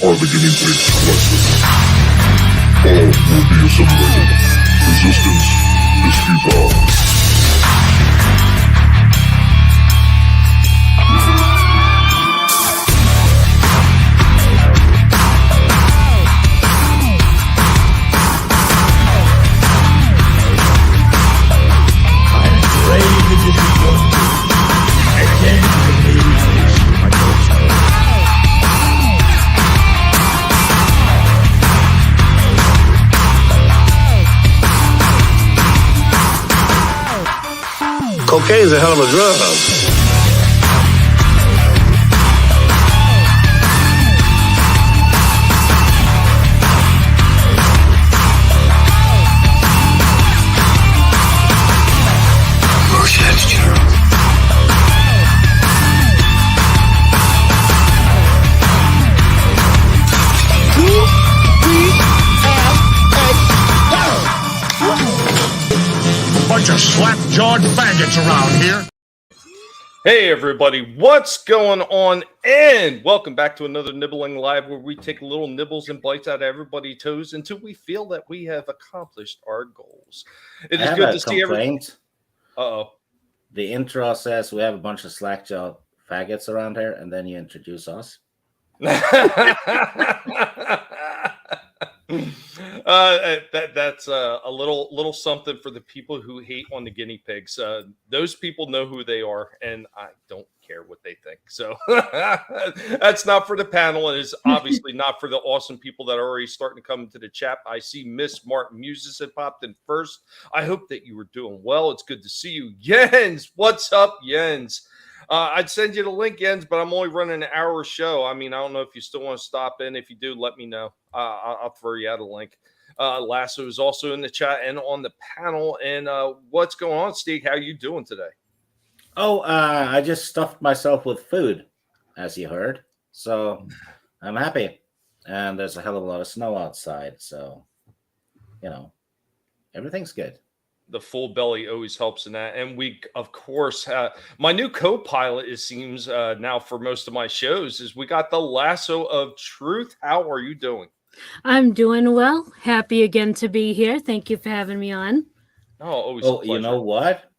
are the guinea pigs collected. All will be assimilated. Resistance is futile. Cocaine's a hell of a drug. Bunch of slap-jawed faggots around here. Hey everybody, what's going on? And welcome back to another Nibbling Live, where we take little nibbles and bites out of everybody's toes until we feel that we have accomplished our goals. It is good to see everyone. Uh-oh. The intro says we have a bunch of slack-jawed faggots around here, and then you introduce us. That's a little something for the people who hate on the guinea pigs. Those people know who they are, and I don't care what they think. So that's not for the panel, and it's obviously not for the awesome people that are already starting to come into the chat. I see Miss Martin Muses had popped in first. I hope that you were doing well. It's good to see you. Jens, what's up, Jens? I'd send you the link, Jens, but I'm only running an hour show. I mean, I don't know if you still want to stop in. If you do, let me know. I'll throw you out a link. Lasso is also in the chat and on the panel. And what's going on, Steve? How are you doing today? Oh, I just stuffed myself with food, as you heard. So I'm happy. And there's a hell of a lot of snow outside. So, everything's good. The full belly always helps in that. And we, of course, my new co-pilot, it seems now for most of my shows, is we got the Lasso of Truth. How are you doing? I'm doing well. Happy again to be here. Thank you for having me on. Oh, always a pleasure. You know what?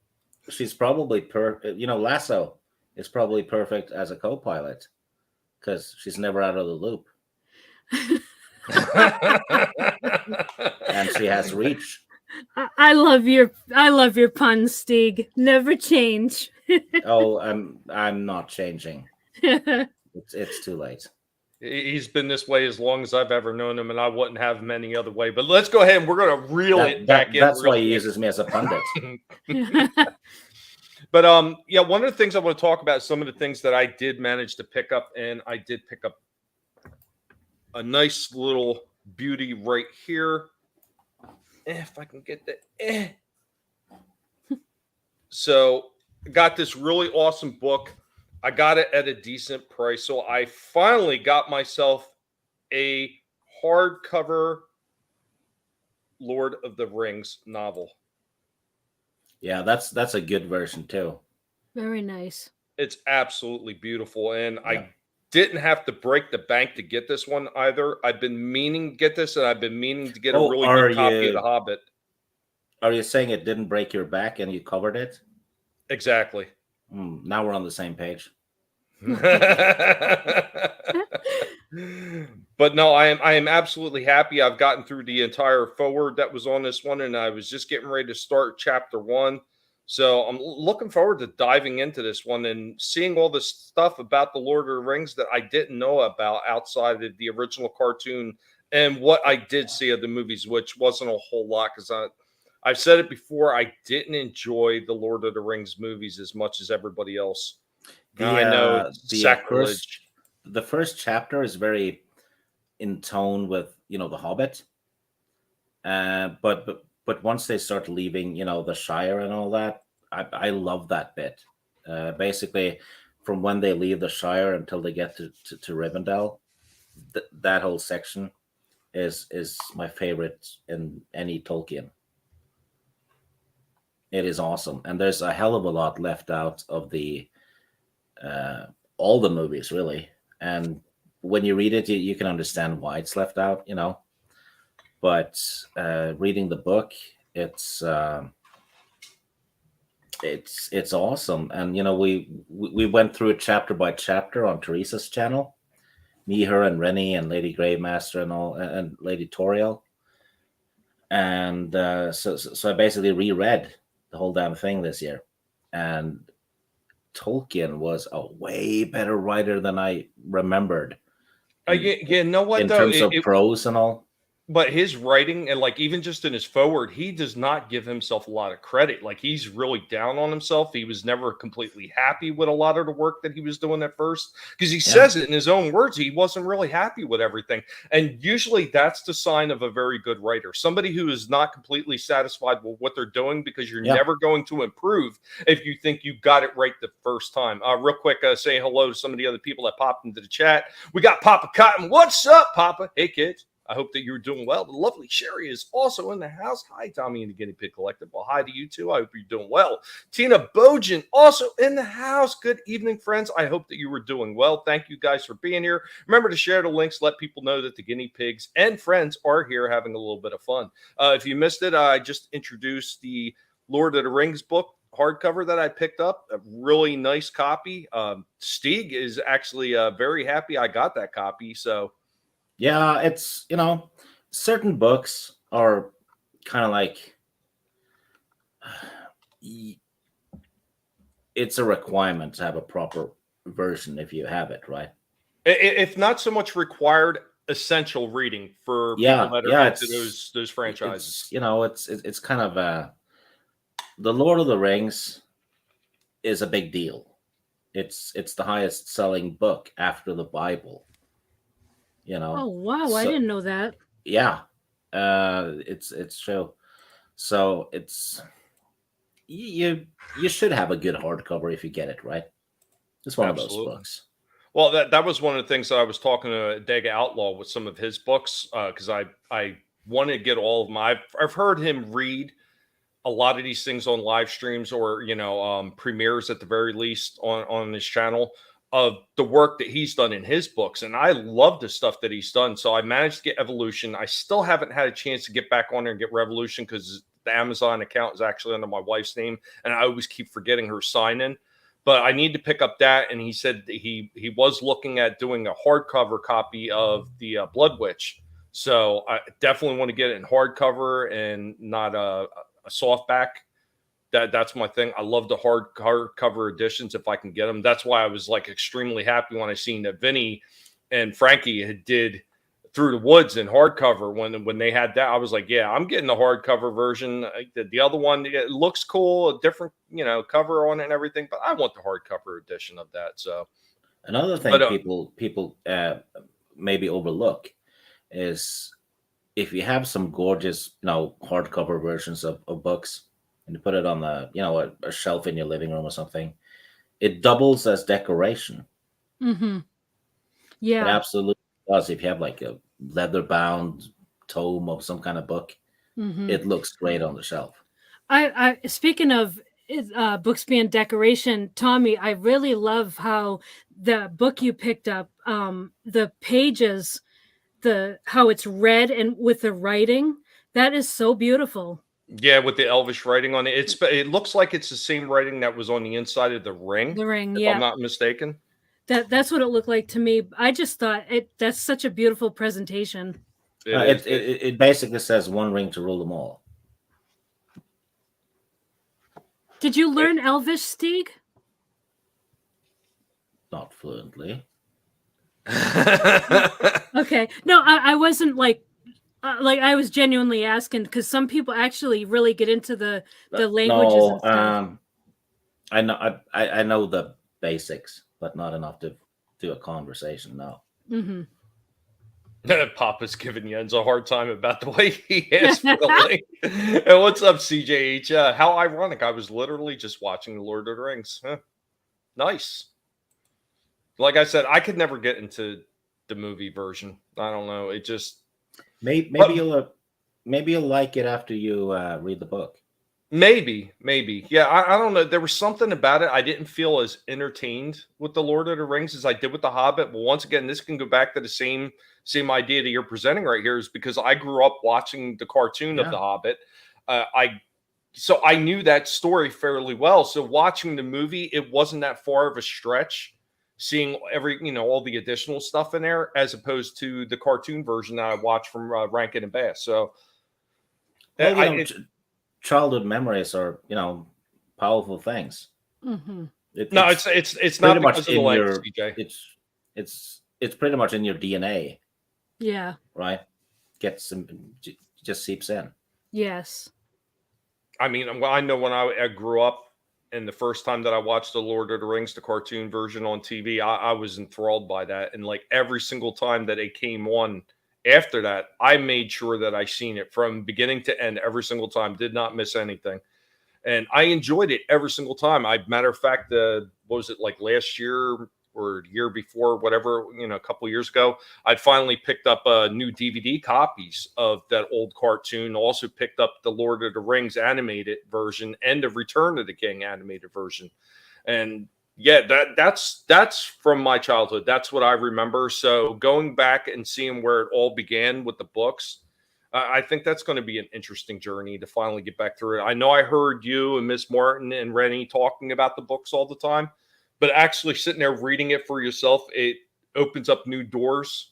She's probably Lasso is probably perfect as a co-pilot because she's never out of the loop. And she has reach. I love your puns, Stig. Never change. Oh, I'm not changing. It's too late. He's been this way as long as I've ever known him, and I wouldn't have him any other way. But let's go ahead and we're going to reel it back in. That's why he uses me as a pundit. But yeah, one of the things I want to talk about is some of the things that I did manage to pick up, and I did pick up a nice little beauty right here. If I can get the So got this really awesome book. I got it at a decent price. So I finally got myself a hardcover Lord of the Rings novel. Yeah, that's a good version too. Very nice. It's absolutely beautiful. And yeah. I didn't have to break the bank to get this one either. I've been meaning to get this, and I've been meaning to get a really good copy of The Hobbit. Are you saying it didn't break your back and you covered it? Exactly. Now we're on the same page. But no, I am absolutely happy. I've gotten through the entire forward that was on this one, and I was just getting ready to start chapter 1. So I'm looking forward to diving into this one and seeing all this stuff about the Lord of the Rings that I didn't know about outside of the original cartoon and what I did see of the movies, which wasn't a whole lot because I've said it before, I didn't enjoy the Lord of the Rings movies as much as everybody else. I know it's sacrilege. The first chapter is very in tone with, The Hobbit. But once they start leaving, the Shire and all that, I love that bit. Basically, from when they leave the Shire until they get to Rivendell, that whole section is my favorite in any Tolkien. It is awesome, and there's a hell of a lot left out of the all the movies, really. And when you read it, you can understand why it's left out, But reading the book, it's awesome. And we went through it chapter by chapter on Teresa's channel, me, her, and Rennie, and Lady Gravemaster, and all, and Lady Toriel. And so I basically reread the whole damn thing this year, and Tolkien was a way better writer than I remembered. You know what, in though? terms of prose and all. But his writing, and like even just in his forward, he does not give himself a lot of credit. Like, he's really down on himself. He was never completely happy with a lot of the work that he was doing at first, because he says it in his own words. He wasn't really happy with everything. And usually that's the sign of a very good writer. Somebody who is not completely satisfied with what they're doing, because you're never going to improve if you think you got it right the first time. Real quick, say hello to some of the other people that popped into the chat. We got Papa Cotton. What's up, Papa? Hey, kids. I hope that you're doing well. The lovely Sherry is also in the house. Hi, Tommy and the Guinea Pig Collective. Well, hi to you too. I hope you're doing well. Tina Bojan also in the house. Good evening, friends. I hope that you were doing well. Thank you guys for being here. Remember to share the links. Let people know that the guinea pigs and friends are here having a little bit of fun. If you missed it, I just introduced the Lord of the Rings book hardcover that I picked up. A really nice copy. Stieg is actually very happy I got that copy. So yeah, it's, certain books are kind of like, it's a requirement to have a proper version if you have it, right? If not so much required, essential reading for people that are into those franchises. It's kind of the Lord of the Rings is a big deal. It's the highest selling book after the Bible. Oh wow, I didn't know that. Yeah, it's true. So it's you should have a good hardcover if you get it, right? It's one of those books. Well, that was one of the things that I was talking to Dega Outlaw with some of his books, because I wanted to get all of them. I've heard him read a lot of these things on live streams, or premieres at the very least on his channel, of the work that he's done in his books. And I love the stuff that he's done. So I managed to get Evolution. I still haven't had a chance to get back on there and get Revolution, because the Amazon account is actually under my wife's name, and I always keep forgetting her sign in. But I need to pick up that. And he said that he was looking at doing a hardcover copy of the Blood Witch. So I definitely want to get it in hardcover and not a softback. That's my thing. I love the hardcover editions if I can get them. That's why I was like extremely happy when I seen that Vinny and Frankie did Through the Woods in hardcover. When they had that, I was like, yeah, I'm getting the hardcover version. The other one, it looks cool, a different cover on it and everything, but I want the hardcover edition of that. So another thing people maybe overlook is, if you have some gorgeous hardcover versions of books, and you put it on a shelf in your living room or something, it doubles as decoration. Mm-hmm. Yeah, it absolutely does. If you have like a leather-bound tome of some kind of book, it looks great on the shelf. I speaking of books being decoration, Tommy, I really love how the book you picked up, the pages, how it's red and with the writing, that is so beautiful. Yeah, with the Elvish writing on it. It looks like it's the same writing that was on the inside of the ring. The ring, if I'm not mistaken. That's what it looked like to me. I just thought that's such a beautiful presentation. It basically says one ring to rule them all. Did you learn Elvish, Stieg? Not fluently. Okay. No, I wasn't like I was genuinely asking, because some people actually really get into the languages and stuff. I know the basics, but not enough to do a conversation. No. Mm-hmm. Papa's giving Jens a hard time about the way he asked for the link. And what's up, CJH? How ironic! I was literally just watching The Lord of the Rings. Huh. Nice. Like I said, I could never get into the movie version. I don't know. It just maybe you'll like it after you read the book. Maybe. Yeah, I don't know. There was something about it. I didn't feel as entertained with the Lord of the Rings as I did with the Hobbit. But once again, this can go back to the same idea that you're presenting right here, is because I grew up watching the cartoon of Yeah. the Hobbit. I knew that story fairly well. So watching the movie, it wasn't that far of a stretch. Seeing all the additional stuff in there, as opposed to the cartoon version that I watched from Rankin and Bass. So Well, I childhood memories are, powerful things. Mm-hmm. no, It's it's pretty not much because of the in length, your CJ. it's pretty much in your DNA, Yeah. right? Just seeps in. Yes. I mean, well, I know when I grew up, and the first time that I watched the Lord of the Rings, the cartoon version on TV, I was enthralled by that. And like every single time that it came on after that, I made sure that I seen it from beginning to end every single time, did not miss anything. And I enjoyed it every single time. Matter of fact, what was it, like last year or year before, whatever, a couple years ago, I'd finally picked up new DVD copies of that old cartoon. Also picked up the Lord of the Rings animated version and the Return of the King animated version. And yeah, that's from my childhood. That's what I remember. So going back and seeing where it all began with the books, I think that's going to be an interesting journey to finally get back through it. I know I heard you and Miss Martin and Rennie talking about the books all the time, but actually sitting there reading it for yourself, it opens up new doors.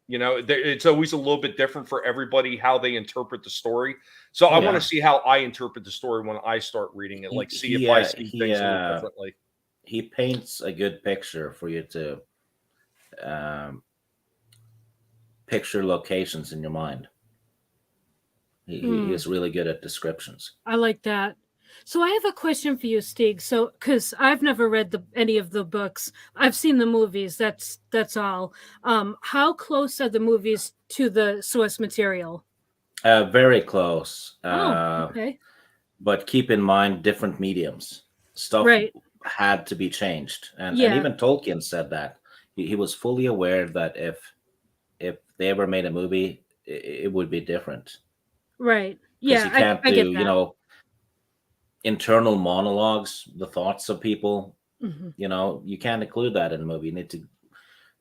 It's always a little bit different for everybody how they interpret the story. So Oh I want to yeah. see how I interpret the story when I start reading it, He like see if he I uh, see he things a little uh, differently. he paints a good picture for you to um, picture locations in your mind. He Mm, is really good at descriptions. I like that. So I have a question for you, Stig. So, because I've never read any of the books, I've seen the movies. That's all. How close are the movies to the source material? Very close. Oh, okay. But keep in mind different mediums. Stuff Right. had to be changed, and Yeah. even Tolkien said that he was fully aware that if they ever made a movie, it would be different Right. because Yeah. you I can't I get do that. internal monologues, the thoughts of people. Hmm. You can't include that in a movie. You need to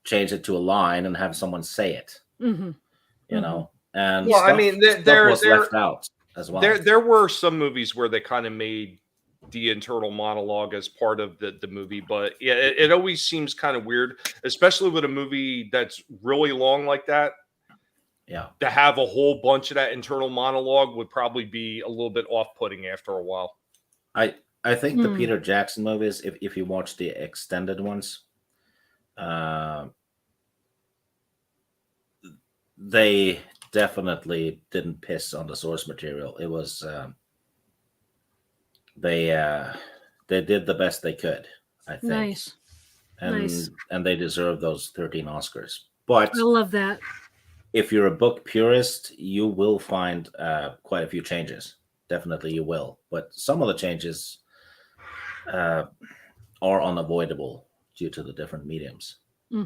change it to a line and have someone say it. Hmm. You Hmm. know, and Well, I Yeah. mean, stuff was left out as there well. there were some movies where they kind of made the internal monologue as part of the movie, but yeah, it always seems kind of weird, especially with a movie that's really long like that. Yeah. To have a whole bunch of that internal monologue would probably be a little bit off-putting after a while. I think the Mm. Peter Jackson movies, if you watch the extended ones, uh, they definitely didn't piss on the source material. It was they they did the best they could, I think, Nice. Nice. and they deserve those 13 Oscars. But I love that. if you're a book purist, you will find quite a few changes. Definitely, you will. But some of the changes uh, are unavoidable due to the different mediums. Hmm.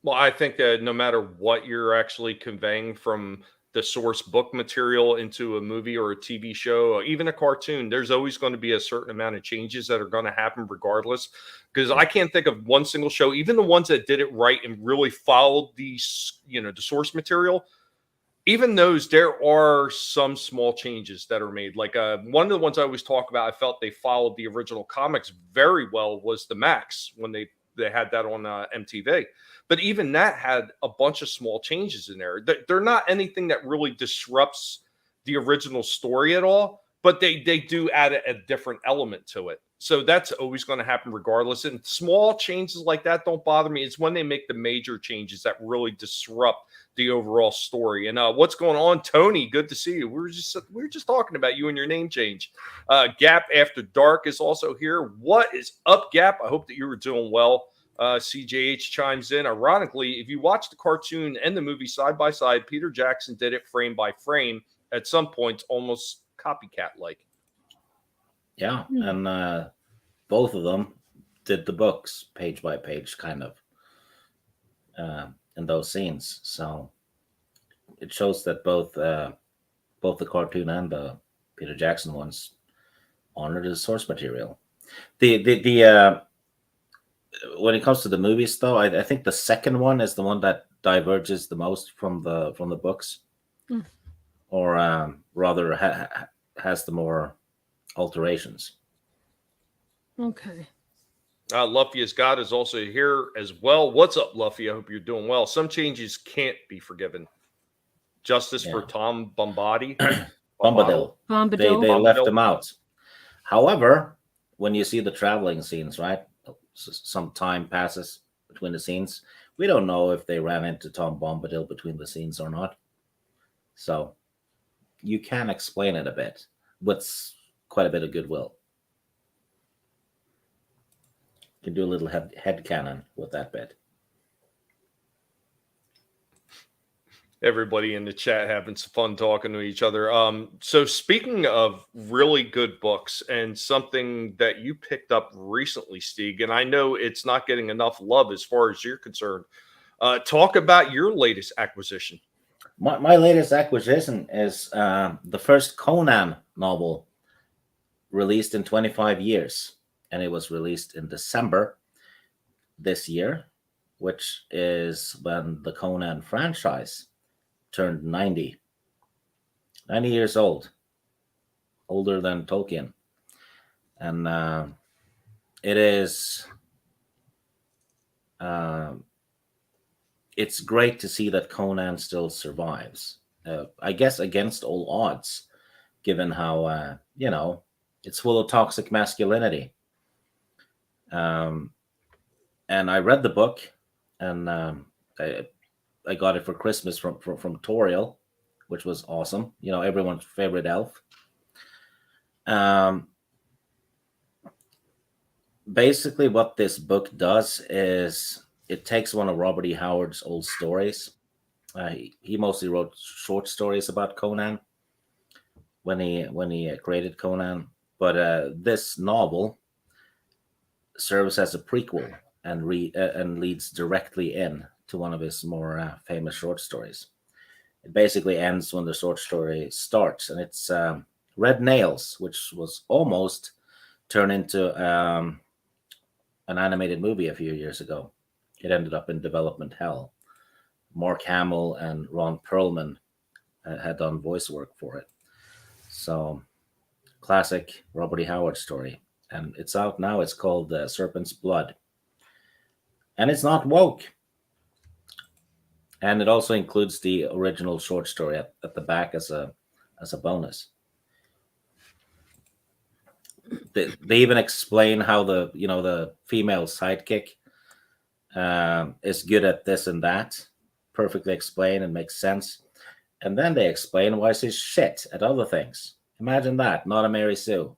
Well, I think that no matter what you're actually conveying from the source book material into a movie or a TV show or even a cartoon, there's always going to be a certain amount of changes that are going to happen regardless. Because I Yeah. can't think of one single show, even the ones that did it right and really followed the source material. Even those, there are some small changes that are made. Like one of the ones I always talk about, I felt they followed the original comics very well was the Max when they had that on MTV. But even that had a bunch of small changes in there. They're not anything that really disrupts the original story at all, but they do add a different element to it. So that's always going to happen regardless. And small changes like that don't bother me. It's when they make the major changes that really disrupt the overall story. And what's going on, Tony? Good to see you. We were just talking about you and your name change. Gap After Dark is also here. What is up, Gap? I hope that you were doing well. CJH chimes in. Ironically, if you watch the cartoon and the movie side by side, Peter Jackson did it frame by frame at some points, almost copycat like. Yeah, Mm. and both of them did the books page by page, kind of, in those scenes. So it shows that both the cartoon and Peter Jackson once honored his source material. The when it comes to the movies, though, I think the second one is the one that diverges the most from the books, Mm. or rather has the more alterations. Okay. Luffy as God is also here as well. What's up, Luffy? I hope you're doing well. Some changes can't be forgiven. Justice for Yeah. Tom Bombadil. Bombadil. They Bombadil. left Bombadil. him out. However, when you see the traveling scenes, right? Some time passes between the scenes. We don't know if they ran into Tom Bombadil between the scenes or not. So you can explain it a bit with quite a bit of goodwill. You can do a little head canon with that bit. Everybody in the chat having some fun talking to each other. So speaking of really good books and something that you picked up recently, Stieg, and I know it's not getting enough love as far as you're concerned. Talk about your latest acquisition. My latest acquisition is the first Conan novel released in 25 years, and it was released in December this year, which is when the Conan franchise turned 90 years old, older than Tolkien. And it is it's great to see that Conan still survives, I guess against all odds, given how it's full of toxic masculinity. And I read the book, and I got it for Christmas from Toriel, which was awesome. Everyone's favorite elf. Basically, what this book does is it takes one of Robert E. Howard's old stories. He mostly wrote short stories about Conan when he created Conan, but this novel serves as a prequel and leads directly in to one of his more famous short stories. It basically ends when the short story starts, and it's Red Nails, which was almost turned into an animated movie a few years ago. It ended up in development hell. Mark Hamill and Ron Perlman had done voice work for it. So, classic Robert E. Howard story. And it's out now. It's called Serpent's Blood. And it's not woke. And it also includes the original short story at the back as a bonus. They even explain how the female sidekick is good at this and that. Perfectly explained and makes sense. And then they explain why she's shit at other things. Imagine that, not a Mary Sue.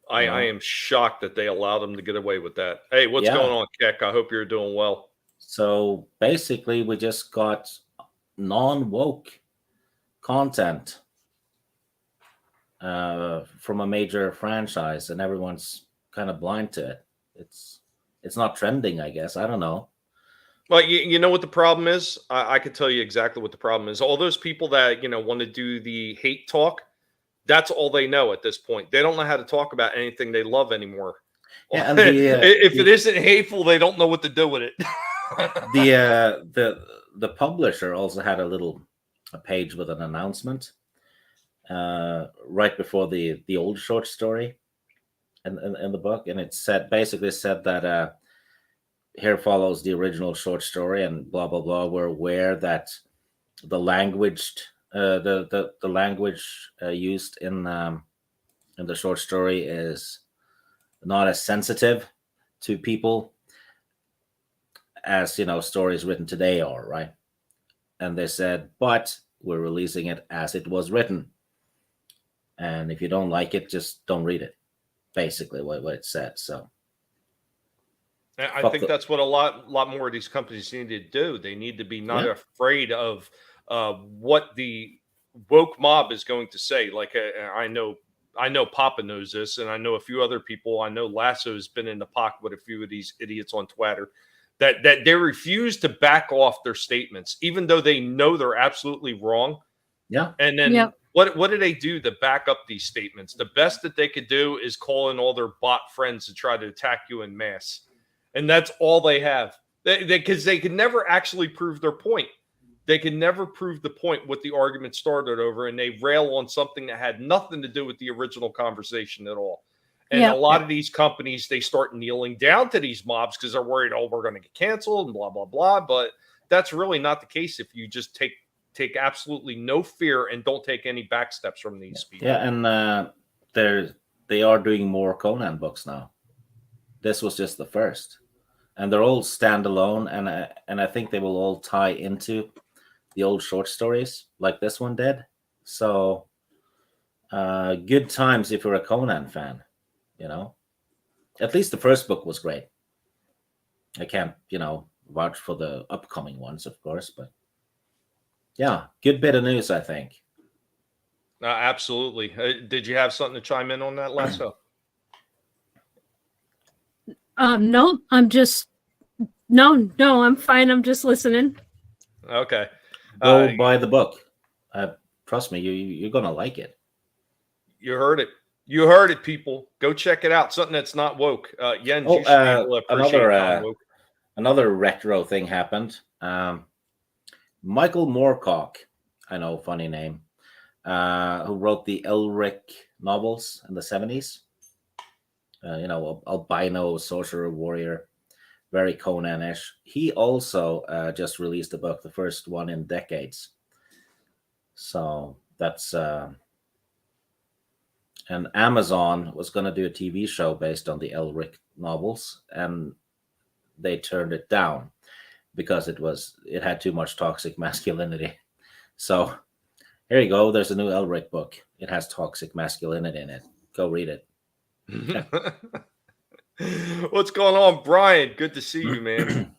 I am shocked that they allowed him to get away with that. Hey, what's going on, Keck? I hope you're doing well. So basically, we just got non-woke content from a major franchise, and everyone's kind of blind to it. It's not trending, I guess. I don't know. Well, you know what the problem is? I can tell you exactly what the problem is. All those people that want to do the hate talk, that's all they know at this point. They don't know how to talk about anything they love anymore. Yeah, and if it isn't hateful, they don't know what to do with it. The publisher also had a page with an announcement right before the old short story in the book, and it basically said that here follows the original short story and blah blah blah. We're aware that the language used in the short story is not as sensitive to people as stories written today are, right? And they said, but we're releasing it as it was written, and if you don't like it, just don't read it. Basically, what it said. So I think that's what a lot more of these companies need to do. They need to be not afraid of what the woke mob is going to say. Like I know Papa knows this, and I know a few other people. I know Lasso has been in the pocket with a few of these idiots on Twitter that they refuse to back off their statements, even though they know they're absolutely wrong. Yeah. And then What do they do to back up these statements? The best that they could do is call in all their bot friends to try to attack you in mass, and that's all they have. Because they can never actually prove their point. They can never prove the point what the argument started over, and they rail on something that had nothing to do with the original conversation at all. And a lot of these companies, they start kneeling down to these mobs because they're worried, oh, we're going to get canceled and blah, blah, blah. But that's really not the case if you just take absolutely no fear and don't take any back steps from these people. Yeah, and they are doing more Conan books now. This was just the first, and they're all standalone, and I think they will all tie into the old short stories like this one did. So, good times if you're a Conan fan. At least the first book was great. I can't, vouch for the upcoming ones, of course, but yeah, good bit of news, I think. Absolutely. Did you have something to chime in on that, Lasso? No, I'm just no, I'm fine. I'm just listening. Okay. Go buy the book. Trust me, you're gonna like it. You heard it. You heard it, people. Go check it out. Something that's not woke. Jens, you should be able to appreciate non-woke. Another retro thing happened. Michael Moorcock, I know, funny name, who wrote the Elric novels in the 70s. Albino sorcerer warrior, very Conan-ish. He also just released a book, the first one in decades. So that's and Amazon was going to do a TV show based on the Elric novels, and they turned it down because it had too much toxic masculinity. So here you go. There's a new Elric book. It has toxic masculinity in it. Go read it. What's going on, Brian? Good to see you, man.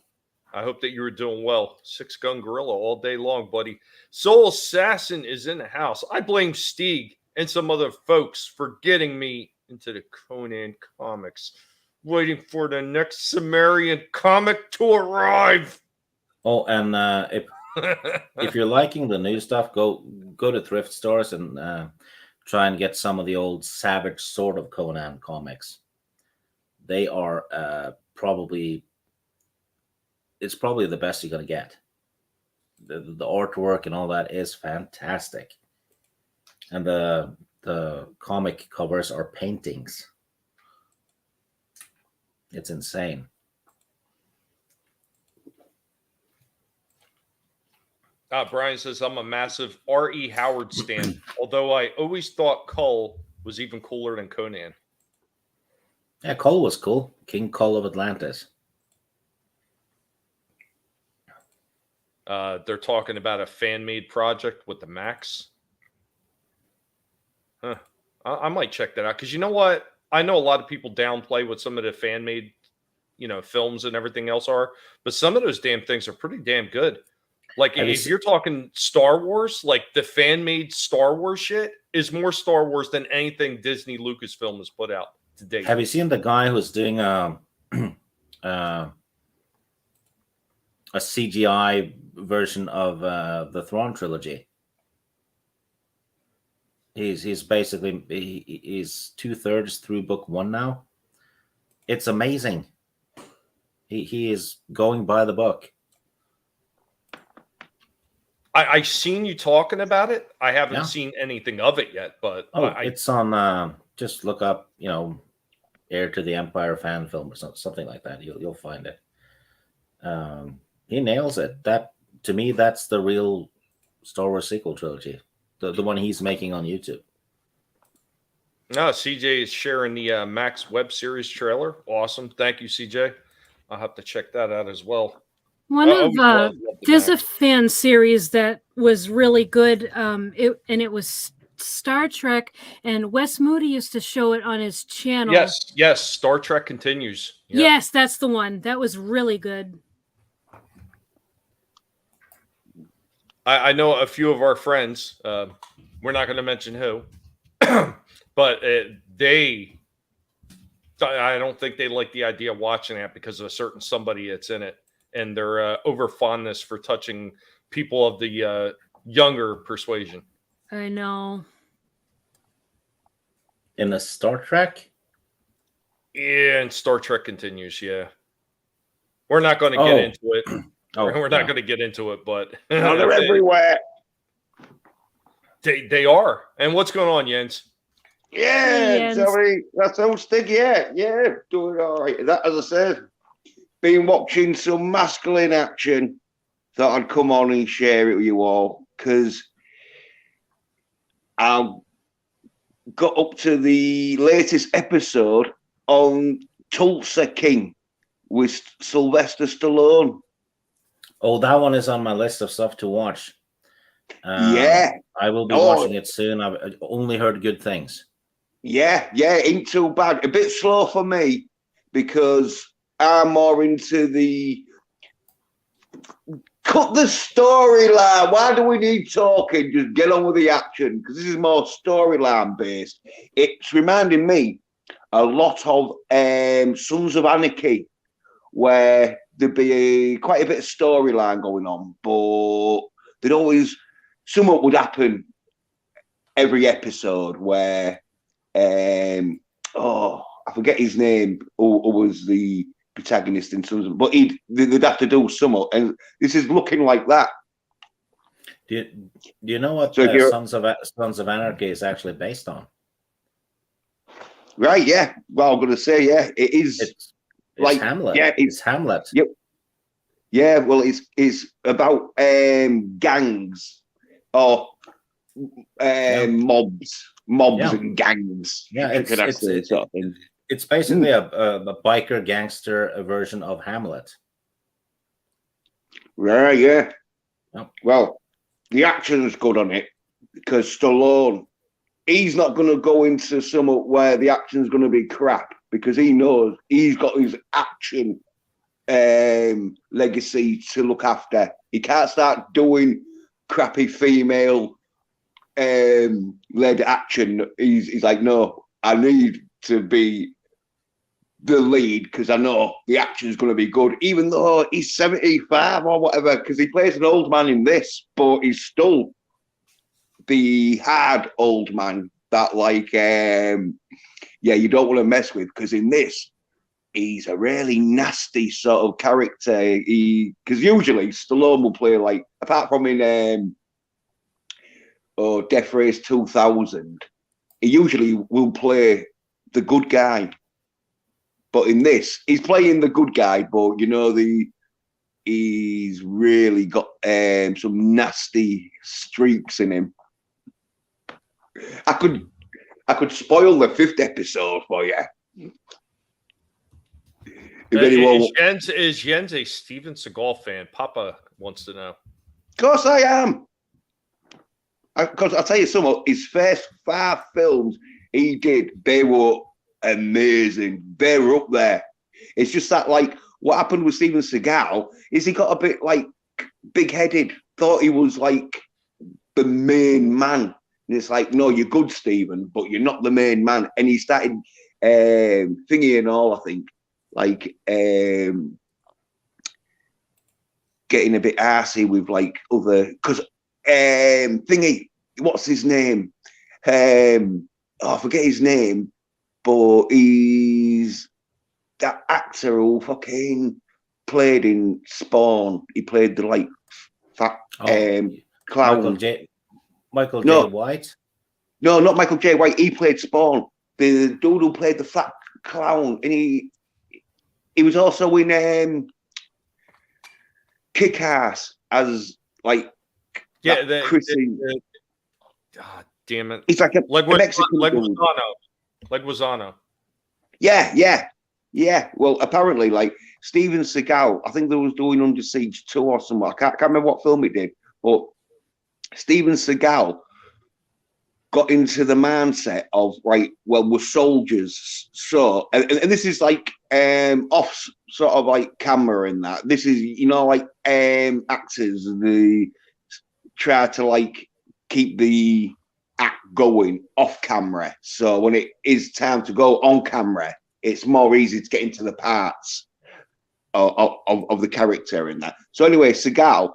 I hope that you were doing well. 6-gun gorilla all day long, buddy. Soul Assassin is in the house. I blame Stieg and some other folks for getting me into the Conan comics. Waiting for the next Sumerian comic to arrive. Oh, and if you're liking the new stuff, go to thrift stores and try and get some of the old Savage Sword of Conan comics. They are probably the best you're gonna get. The artwork and all that is fantastic, and the comic covers are paintings. It's insane. Brian says, I'm a massive R.E. Howard stan, although I always thought Kull was even cooler than Conan. Yeah, Kull was cool. King Kull of Atlantis. They're talking about a fan-made project with the Max. Huh. I might check that out, because you know what? I know a lot of people downplay what some of the fan-made, films and everything else are, but some of those damn things are pretty damn good. Like, if you're talking Star Wars, like the fan-made Star Wars shit is more Star Wars than anything Disney Lucasfilm has put out to date. Have you seen the guy who's doing a CGI version of the Thrawn trilogy? He's basically he's 2/3 through book 1 now. It's amazing. He is going by the book. I've seen you talking about it. I haven't seen anything of it yet, but it's on. Just look up, Heir to the Empire fan film or something like that. You'll find it. He nails it. That, to me, that's the real Star Wars sequel trilogy, the one he's making on YouTube. No, CJ is sharing the Max web series trailer. Awesome, thank you, CJ. I'll have to check that out as well. There's a fan series that was really good. It was Star Trek, and Wes Moody used to show it on his channel. Yes, Star Trek Continues. Yep. Yes, that's the one. That was really good. I know a few of our friends. We're not going to mention who, but I don't think they like the idea of watching that because of a certain somebody that's in it, and their over fondness for touching people of the younger persuasion. I know. In the Star Trek? Yeah, and Star Trek continues. Yeah, we're not going to get Oh. into it. We're not yeah. going to get into it, but No, they're everywhere. they are. And what's going on, Jens? Yeah, Jens. sorry. That's all stick. Yeah, doing all right. That, as I said, been watching some masculine action. Thought I'd come on and share it with you all because I got up to the latest episode on Tulsa King with Sylvester Stallone. Oh, that one is on my list of stuff to watch. Yeah. I will be watching it soon. I've only heard good things. Yeah, ain't too bad. A bit slow for me because I'm more into the cut the storyline. Why do we need talking? Just get on with the action because this is more storyline based. It's reminding me a lot of Sons of Anarchy, where there'd be quite a bit of storyline going on, but there'd always something would happen every episode where I forget his name, who was the protagonist in Sons of, but they'd have to do something, and this is looking like that. Do you know what So Sons of Anarchy is actually based on? Right, yeah. Well, I'm going to say, yeah, it is. It's like Hamlet. Yeah, it's Hamlet. Yep. Yeah, well, it's about gangs or mobs and gangs. Yeah, it's basically a biker gangster version of Hamlet. Right, yeah. Yep. Well, the action's good on it because Stallone, he's not going to go into somewhere where the action's going to be crap because he knows he's got his action legacy to look after. He can't start doing crappy female led action. He's like, no, I need to be the lead because I know the action is going to be good, even though he's 75 or whatever, because he plays an old man in this, but he's still the hard old man that you don't want to mess with, because in this he's a really nasty sort of character. Because usually Stallone will play, like, apart from in Death Race 2000, he usually will play the good guy. But in this, he's playing the good guy, but he's really got some nasty streaks in him. I could spoil the 5th episode for you. Is Jens a Steven Seagal fan? Papa wants to know. Of course I am. Because I'll tell you something, his first 5 films he did, they were amazing. They were up there. It's just that, like, what happened with Steven Seagal is he got a bit, like, big-headed, thought he was, like, the main man. And it's like, no, you're good, Steven, but you're not the main man. And he started thingy and all, I think, like, getting a bit arsey with, like, other... Because thingy, what's his name? I forget his name, but he's that actor who fucking played in Spawn. He played the, like, fat clown. Michael J. White? No, not Michael J. White. He played Spawn. The dude who played the fat clown, and he was also in Kick-Ass as, like, Chrissy. God damn it! He's like a Mexican dude. Like Lozano. Yeah. Well, apparently, like, Steven Seagal, I think they was doing Under Siege 2 or something. I can't remember what film it did, but Steven Seagal got into the mindset of, right, well, we're soldiers, so, and this is like off sort of like camera in that. This is, like actors, they try to, like, keep the act going off camera. So when it is time to go on camera, it's more easy to get into the parts of the character in that. So anyway, Seagal,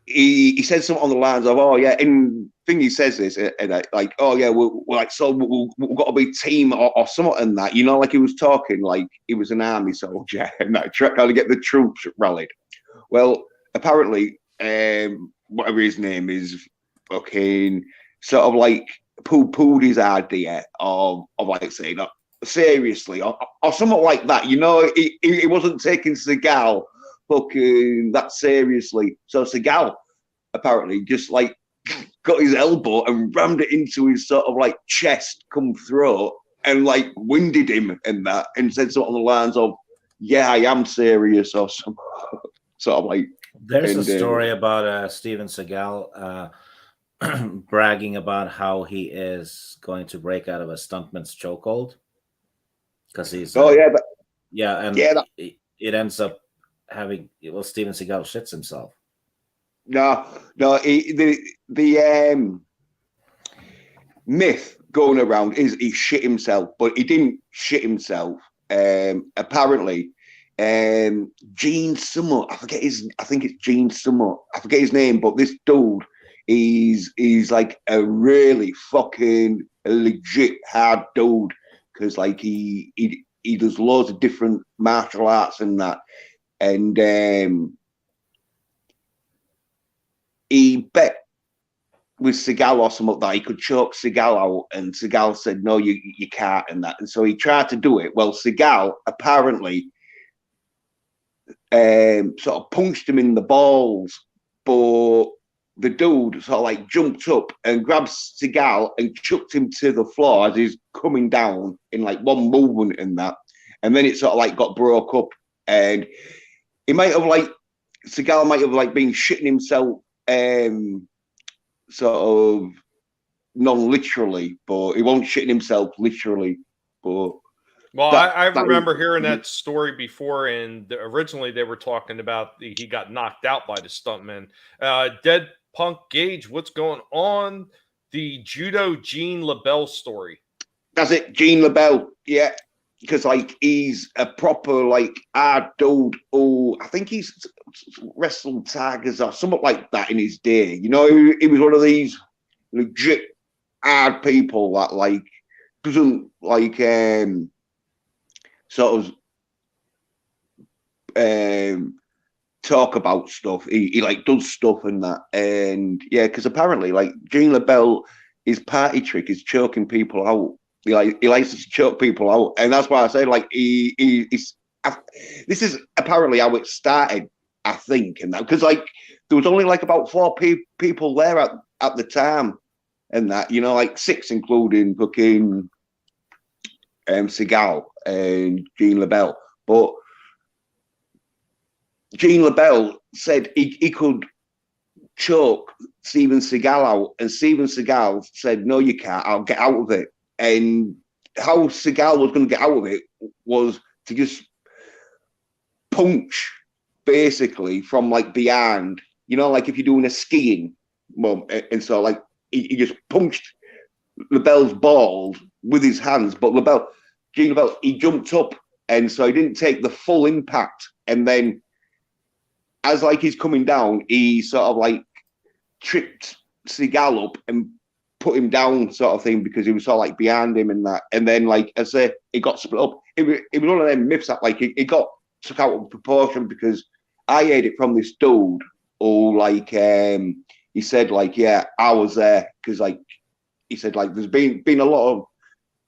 he said something on the lines of, "Oh yeah," and thing he says this, and like, "Oh yeah, we're like, so we've got to be team or something," and that, you know, like he was talking like he was an army soldier and that trying to get the troops rallied. Well, apparently, whatever his name is, fucking sort of like poo-pooed his idea of like saying, "Oh, seriously," or something like that. You know, he wasn't taking Seagal fucking that seriously. So Seagal apparently just like got his elbow and rammed it into his sort of like chest, come throat, and like winded him and that, and said something on the lines of, "Yeah, I am serious," or some sort of like. There's a story about Steven Seagal bragging about how he is going to break out of a stuntman's chokehold because he's and it ends up having, well, Steven Seagal shits himself. No, the myth going around is he shit himself, but he didn't shit himself. Apparently, Gene Summer, I think it's Gene Summer, I forget his name, but this dude, he's like a really fucking legit hard dude, because like he does loads of different martial arts and that, and he bet with Seagal or something that he could choke Seagal out, and Seagal said, "No, you can't," and that, and so he tried to do it. Well, Seagal apparently sort of punched him in the balls, but the dude sort of like jumped up and grabbed Seagal and chucked him to the floor as he's coming down in like one movement and that, and then it sort of like got broke up, and he might have like Seagal might have like been shitting himself, sort of non-literally, but he won't shitting himself literally, but. Well, I remember hearing that story before, and originally they were talking about he got knocked out by the stuntman. Dead Punk Gage, what's going on? The judo Gene LaBelle story. That's it, Gene LaBelle, yeah. Because like he's a proper like hard dude. Oh, I think he's wrestled tigers or something like that in his day. You know, he was one of these legit hard people that like doesn't like sort of talk about stuff. He like does stuff and that, and yeah, because apparently like Gene LaBelle, his party trick is choking people out. He likes to choke people out, and that's why I say like he's. This is apparently how it started, I think, and that because like there was only like about 4 people there at the time, and that, you know, like 6 including fucking Seagal and Gene LaBelle, but Gene LaBelle said he could choke Steven Seagal out, and Steven Seagal said, "No, you can't. I'll get out of it." And how Seagal was going to get out of it was to just punch, basically, from like behind. You know, like if you're doing a skiing, and so like he just punched LaBelle's balls with his hands, but Gene LaBelle, he jumped up, and so he didn't take the full impact. And then, as like he's coming down, he sort of like tripped Seagal up and put him down, sort of thing, because he was sort of like behind him and that. And then, like I say, it got split up. It was one of them myths that like it got took out of proportion, because I heard it from this dude who like he said like, yeah, I was there, because like he said like there's been a lot of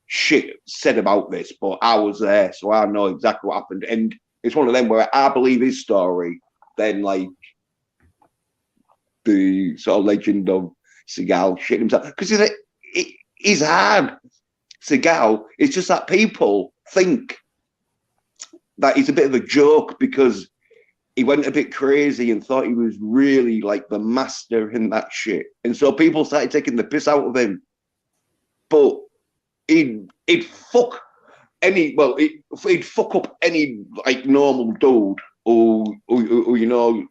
shit said about this, but I was there, so I know exactly what happened. And it's one of them where I believe his story, then like the sort of legend of Seagal shit himself, because he's hard. Seagal, it's just that people think that he's a bit of a joke because he went a bit crazy and thought he was really like the master in that shit, and so people started taking the piss out of him. But he'd fuck he'd fuck up any like normal dude who you know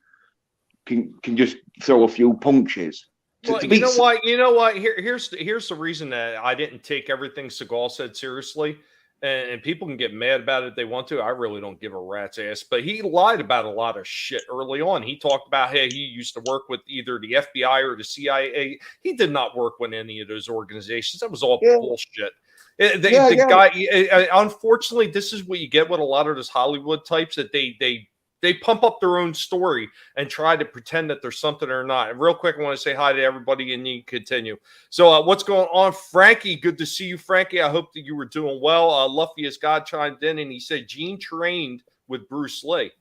can just throw a few punches. Well, you know what? Here's the reason that I didn't take everything Seagal said seriously. And people can get mad about it if they want to. I really don't give a rat's ass. But he lied about a lot of shit early on. He talked about how he used to work with either the FBI or the CIA. He did not work with any of those organizations. That was all bullshit. The guy, unfortunately, this is what you get with a lot of those Hollywood types, that they pump up their own story and try to pretend that there's something or not. And real quick, I want to say hi to everybody and you can continue. So what's going on? Frankie, good to see you, Frankie. I hope that you were doing well. Luffy as God chimed in and he said, Gene trained with Bruce Lee.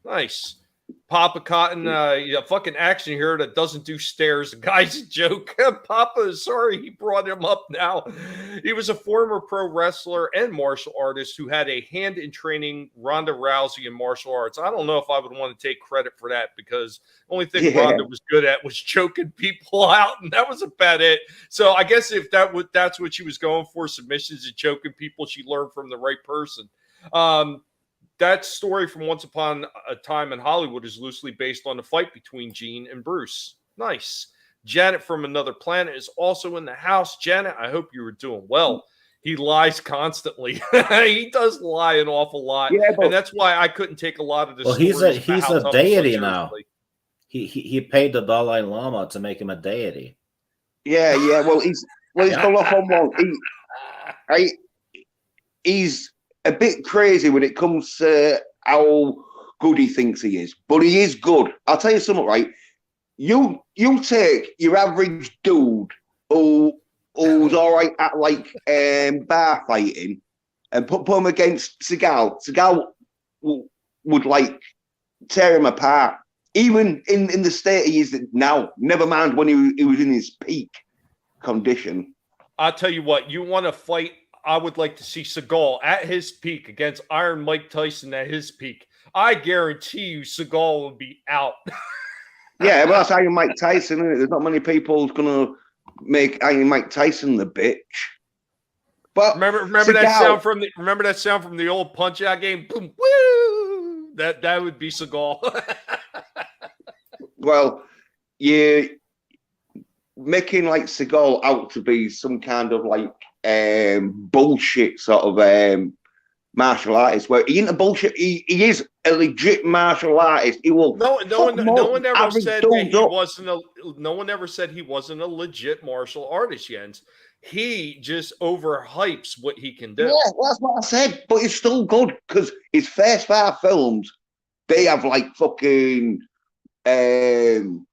Nice. Papa Cotton, fucking action hero that doesn't do stairs. The guy's a joke. Papa, sorry he brought him up now. He was a former pro wrestler and martial artist who had a hand in training Ronda Rousey in martial arts. I don't know if I would want to take credit for that, because the only thing Ronda was good at was choking people out, and that was about it. So I guess if that's what she was going for, submissions and choking people, she learned from the right person. That story from Once Upon a Time in Hollywood is loosely based on the fight between Gene and Bruce. Nice. Janet from Another Planet is also in the house. Janet, I hope you were doing well. He lies constantly. He does lie an awful lot. Yeah, and that's why I couldn't take a lot of this. Well, he's a deity now. He paid the Dalai Lama to make him a deity. Yeah. Well, he's gone off on one. He's a bit crazy when it comes to how good he thinks he is, but he is good. I'll tell you something, right? You take your average dude who's all right at like bar fighting and put him against Seagal. Seagal would like tear him apart, even in the state he is now. Never mind when he was in his peak condition. I'll tell you what, you want to fight. I would like to see Seagal at his peak against Iron Mike Tyson at his peak. I guarantee you Seagal will be out. Yeah, but that's Iron Mike Tyson, isn't it? There's not many people who's going to make Iron Mike Tyson the bitch. But remember that sound from the old Punch-Out game? Boom, woo! That would be Seagal. Well, you're making like Seagal out to be some kind of like bullshit sort of martial artist, where he ain't a bullshit. He is a legit martial artist. He will. No one ever said that he wasn't a. No one ever said he wasn't a legit martial artist, Jens. He just overhypes what he can do. Yeah, well, that's what I said. But it's still good, because his first 5 films, they have like fucking been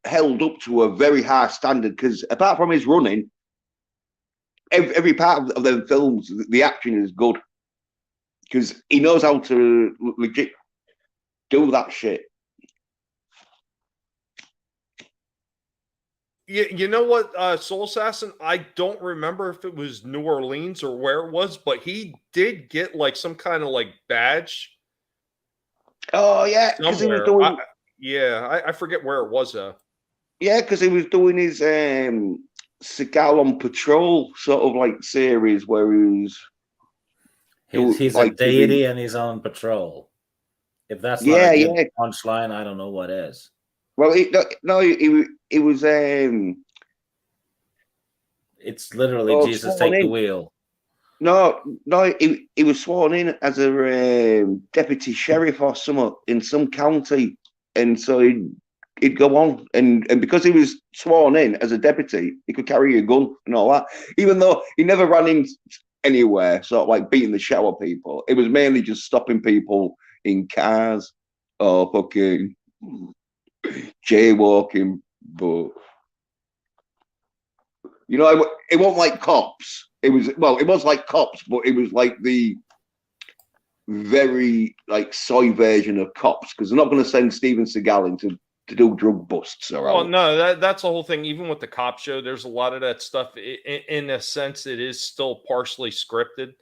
held up to a very high standard. Because apart from his running, every part of the films, the action is good, because he knows how to legit do that shit. You know what, Soul Assassin? I don't remember if it was New Orleans or where it was, but he did get like some kind of like badge. Oh yeah, because he was doing. I forget where it was. Yeah, because he was doing his Seagal on Patrol sort of like series where he's like a deity and he's on patrol. If that's not a good punchline, I don't know what is. Well, he was. It's literally Jesus take the wheel. No, he was sworn in as a deputy sheriff or something in some county, and so he'd go on, and because he was sworn in as a deputy, he could carry a gun and all that. Even though he never ran in anywhere, sort of like beating the shit out of people. It was mainly just stopping people in cars or fucking jaywalking. But you know, it wasn't like cops. It was like cops, but it was like the very like soy version of cops, because they're not going to send Steven Seagal in to do drug busts. Well, no, that's the whole thing. Even with the cop show, there's a lot of that stuff. In a sense, it is still partially scripted.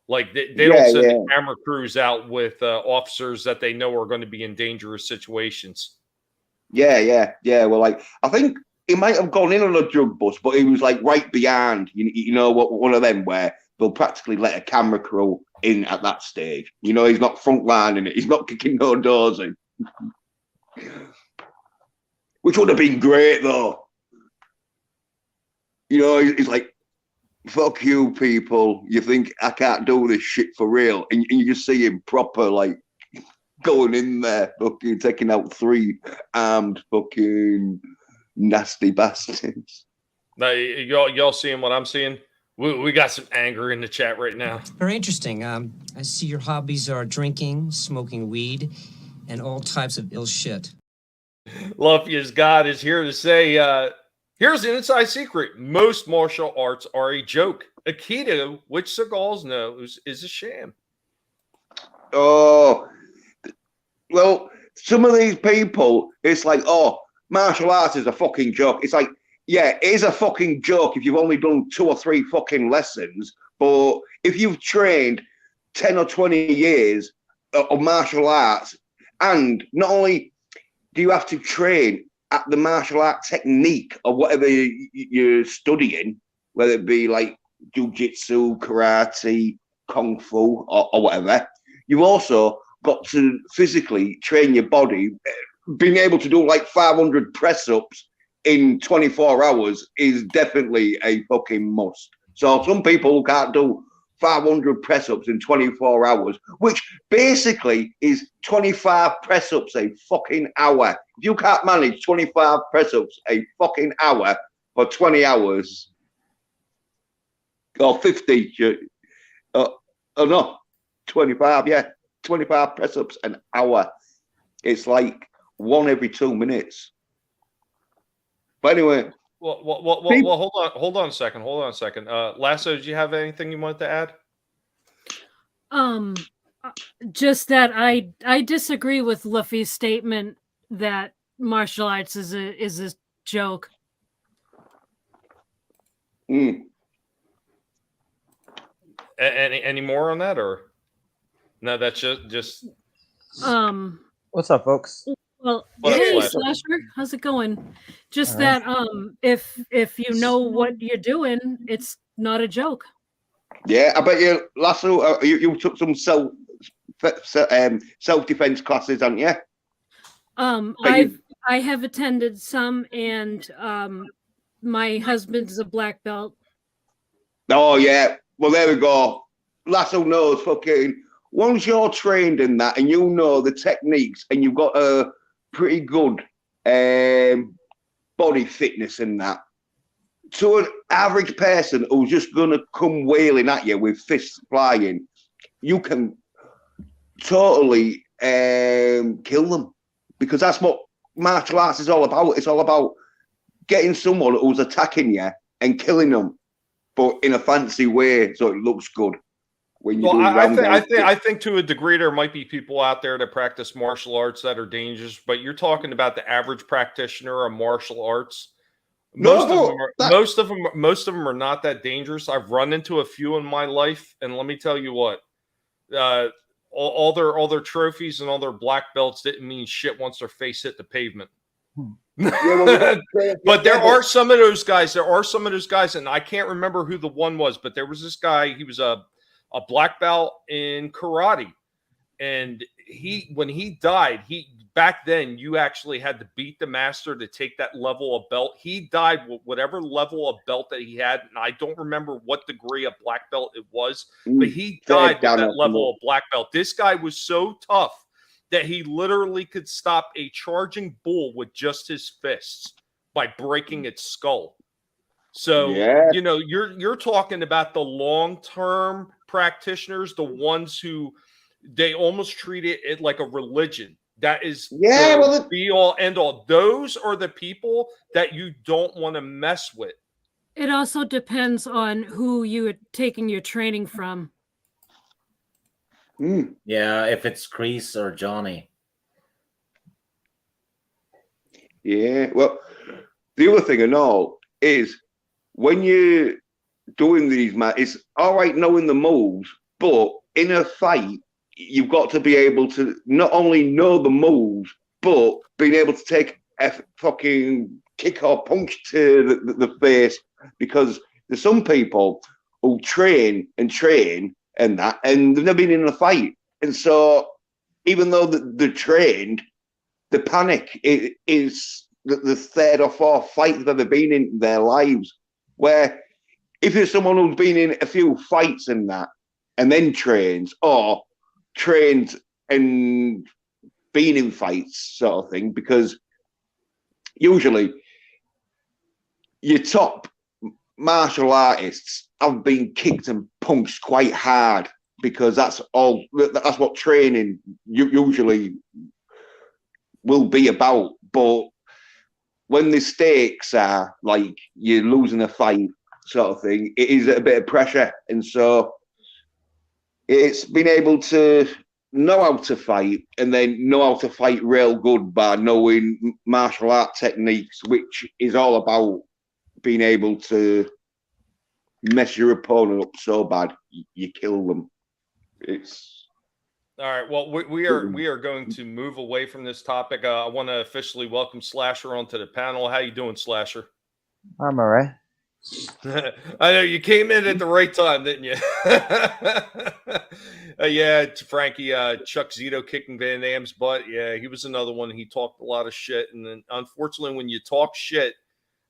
Like they don't send the camera crews out with officers that they know are going to be in dangerous situations. Yeah. Well, like I think he might have gone in on a drug bust, but he was like right behind. You know what? One of them where they'll practically let a camera crew in at that stage. You know, he's not frontlining it. He's not kicking no doors in. Which would have been great, though. You know, he's like fuck you, people. You think I can't do this shit for real, and you just see him proper like going in there, fucking taking out 3 armed fucking nasty bastards. Now, y'all seeing what I'm seeing? We got some anger in the chat right now. Very interesting. I see your hobbies are drinking, smoking weed, and all types of ill shit. Luffia's God is here to say, here's an inside secret. Most martial arts are a joke. Aikido, which Seagulls knows, is a sham. Oh, well, some of these people, it's like, oh, martial arts is a fucking joke. It's like, yeah, it is a fucking joke if you've only done 2 or 3 fucking lessons. But if you've trained 10 or 20 years of martial arts, and not only do you have to train at the martial art technique of whatever you're studying, whether it be like jiu-jitsu, karate, kung fu, or whatever, you've also got to physically train your body. Being able to do like 500 press-ups in 24 hours is definitely a fucking must. So some people can't do 500 press-ups in 24 hours, which basically is 25 press-ups a fucking hour. If you can't manage 25 press-ups a fucking hour for 20 hours, or 50, oh no, 25, yeah, 25 press-ups an hour. It's like 1 every 2 minutes. But anyway. Well, hold on a second. Lasso, did you have anything you wanted to add? Just that I disagree with Luffy's statement that martial arts is a joke. Any more on that, or no? That's just. What's up, folks? Well, What hey, up, Slasher, how's it going? Just All right. that if you know what you're doing, it's not a joke. Yeah, I bet you, Lasso, you took some self-defense classes, haven't you? I have attended some, and my husband's a black belt. Oh yeah, well there we go. Lasso knows fucking. Once you're trained in that and you know the techniques and you've got a pretty good body fitness in that, to an average person who's just gonna come wailing at you with fists flying, you can totally kill them, because that's what martial arts is all about. It's all about getting someone who's attacking you and killing them, but in a fancy way so it looks good. Well, I think to a degree there might be people out there that practice martial arts that are dangerous, but you're talking about the average practitioner of martial arts. Most of them are not that dangerous. I've run into a few in my life, and let me tell you what, all their trophies and all their black belts didn't mean shit once their face hit the pavement. But there are some of those guys. And I can't remember who the one was, but there was this guy. He was a black belt in karate, and when he died, back then you actually had to beat the master to take that level of belt. He died with whatever level of belt that he had, and I don't remember what degree of black belt it was, but he died with that level of black belt. This guy was so tough that he literally could stop a charging bull with just his fists by breaking its skull. So, you know, you're talking about the long-term practitioners, the ones who they almost treat it like a religion. That is the be-all, end-all. Those are the people that you don't want to mess with. It also depends on who you are taking your training from. Yeah, if it's Chris or Johnny. Yeah, well, the other thing I know is when you're doing these, it's all right knowing the moves, but in a fight, you've got to be able to not only know the moves, but being able to take a fucking kick or punch to the face, because there's some people who train and that, and they've never been in a fight. And so even though they're trained, the panic is the third or fourth fight they've ever been in their lives, where if it's someone who's been in a few fights and that, and then trains, or trained and been in fights, sort of thing, because usually your top martial artists have been kicked and punched quite hard, because that's what training usually will be about. But when the stakes are like you're losing a fight, sort of thing, it is a bit of pressure. And so it's been able to know how to fight, and then know how to fight real good by knowing martial art techniques, which is all about being able to mess your opponent up so bad you kill them. It's all right. Well, we are going to move away from this topic. I want to officially welcome Slasher onto the panel. How you doing, Slasher? I'm all right. I know you came in at the right time, didn't you? Yeah, Frankie, Chuck Zito kicking Van Dam's butt. Yeah, he was another one. He talked a lot of shit, and then unfortunately, when you talk shit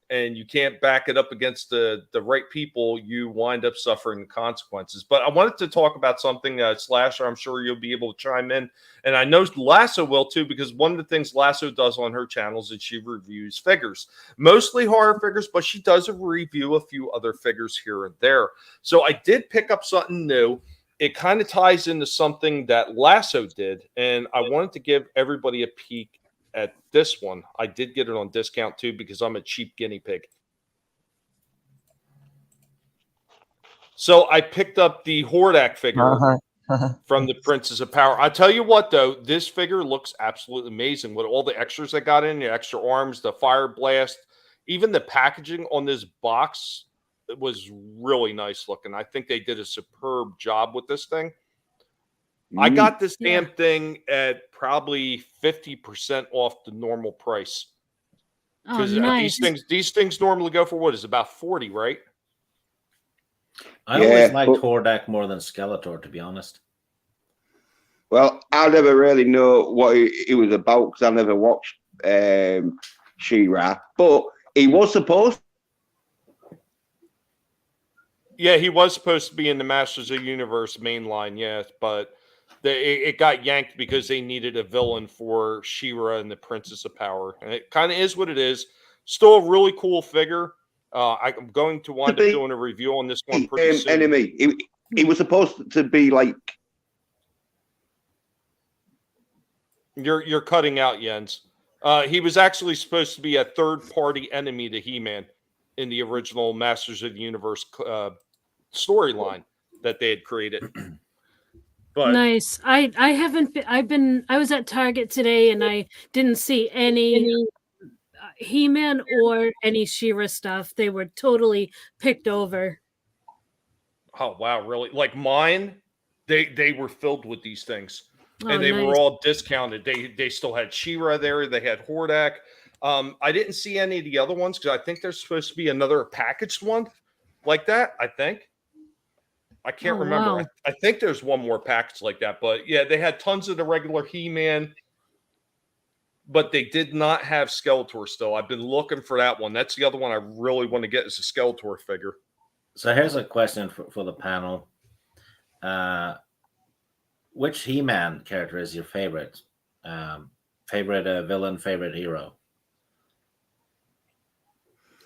and you can't back it up against the right people, you wind up suffering the consequences. But I wanted to talk about something, Slasher. I'm sure you'll be able to chime in, and I know Lasso will too, because one of the things Lasso does on her channels is she reviews figures, mostly horror figures, but she does review a few other figures here and there. So I did pick up something new. It kind of ties into something that Lasso did, and I wanted to give everybody a peek at this one. I did get it on discount too, because I'm a cheap guinea pig. So I picked up the Hordak figure from the Princess of Power. I tell you what, though, this figure looks absolutely amazing with all the extras that got in, the extra arms, the fire blast, even the packaging on this box. It was really nice looking. I think they did a superb job with this thing. I got this damn thing at probably 50% off the normal price. Because nice. these things normally go for what is about 40, right? I always liked Hordak more than Skeletor, to be honest. Well, I never really know what it was about, because I never watched She-Ra, but he was supposed. Yeah, he was supposed to be in the Masters of the Universe mainline, yes, but it got yanked because they needed a villain for She-Ra and the Princess of Power. And it kind of is what it is. Still a really cool figure. I'm going to wind up doing a review on this one pretty soon. Enemy. He was supposed to be like... You're cutting out, Jens. He was actually supposed to be a third-party enemy to He-Man in the original Masters of the Universe storyline that they had created. But nice. I haven't been. I was at Target today and I didn't see any He-Man or any She-Ra stuff. They were totally picked over. Oh wow, really? Like mine, they were filled with these things, and they nice. were all discounted. They still had She-Ra there. They had Hordak. I didn't see any of the other ones because I think there's supposed to be another packaged one like that. I think. I can't remember. Wow. I think there's one more package like that, but yeah, they had tons of the regular He-Man, but they did not have Skeletor still. I've been looking for that one. That's the other one I really want to get is a Skeletor figure. So here's a question for the panel. Which He-Man character is your favorite? Favorite villain, favorite hero?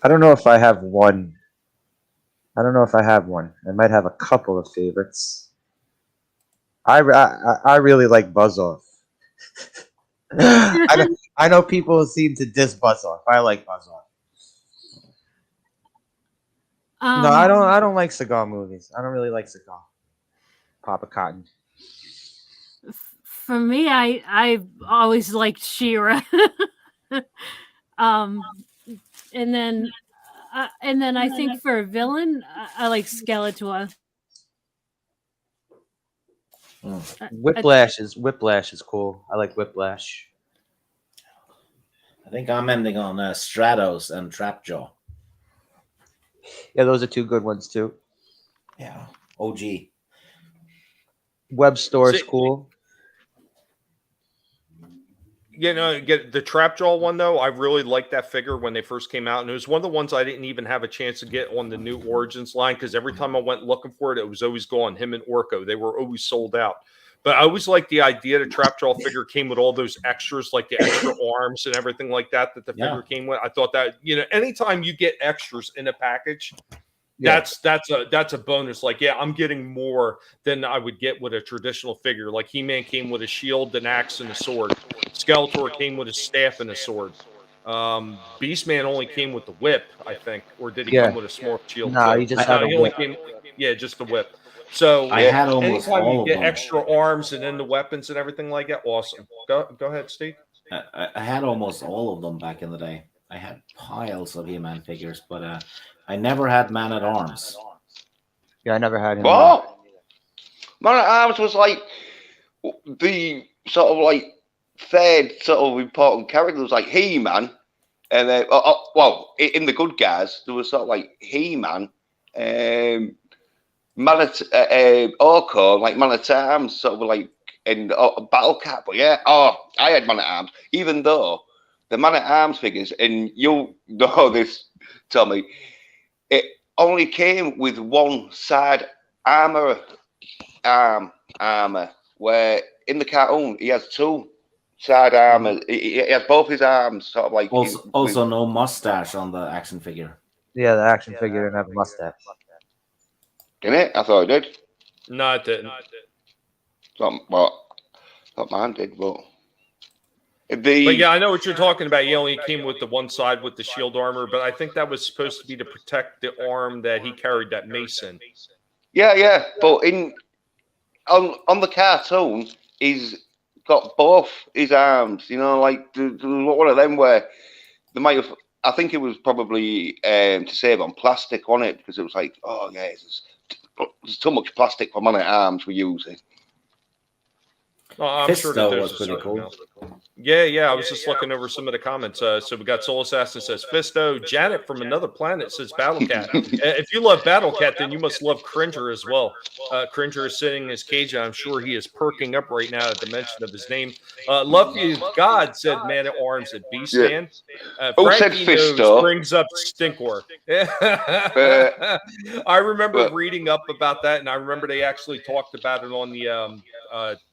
I don't know if I have one. I might have a couple of favorites. I really like Buzz-Off. I know people seem to diss Buzz-Off. I like Buzz-Off. No, I don't like cigar movies. I don't really like cigar. Papa Cotton. For me, I always liked She-Ra. And then I think for a villain, I like Skeletor. Whiplash is cool. I like Whiplash. I think I'm ending on Stratos and Trapjaw. Yeah, those are two good ones too. Yeah, OG. Web Store is cool. You know, get the Trapjaw one though. I really liked that figure when they first came out, and it was one of the ones I didn't even have a chance to get on the new Origins line because every time I went looking for it, it was always gone. Him and Orko, they were always sold out. But I always liked the idea the Trapjaw figure came with all those extras, like the extra arms and everything like that the figure came with. I thought that, you know, anytime you get extras in a package, that's a bonus. Like, yeah, I'm getting more than I would get with a traditional figure. Like He-Man came with a shield, an axe, and a sword. Skeletor came with a staff and a sword. Beastman only came with the whip, I think, or did he come with a small shield? No, too? he just had a he only whip. came. Yeah, just the whip. So I had almost anytime all you of get them. extra arms and then the weapons and everything like that, awesome. Go ahead, Steve. I had almost all of them back in the day. I had piles of He-Man figures, but I never had Man at Arms. Yeah, I never had him. What? Man at Arms was like the sort of like third sort of important character. There was like He-Man, and then well, in the good guys, there was sort of like He-Man, Orko, like Man at Arms, sort of like in Battle Cat. But yeah, I had Man at Arms, even though the Man at Arms figures, and you'll know this, Tommy, it only came with one side armor, where in the cartoon he has two side armor. He has both his arms sort of like. Also no mustache on the action figure. Yeah, the action figure didn't have a mustache. Didn't it? I thought it did. No, it didn't. Well, I thought mine did, but. But yeah, I know what you're talking about. He only came with the one side with the shield armor, but I think that was supposed to be to protect the arm that he carried that mace in. Yeah, but on the cartoon, he's got both his arms. You know, like there was one of them where they might have. I think it was probably to save on plastic on it because it was like, oh yeah, there's too much plastic for Man at Arms we're using. Oh, I'm sure that there's was pretty cool. Yeah. I was just looking over some of the comments. So we got Soul Assassin says Fisto. Janet from Another Planet says Battle Cat. If you love Battle Cat, then you must love Cringer as well. Cringer is sitting in his cage, and I'm sure he is perking up right now at the mention of his name. Love You God said Man at Arms at Beastman. Who said Fisto? Brings up Stinkor. I remember reading up about that, and I remember they actually talked about it on the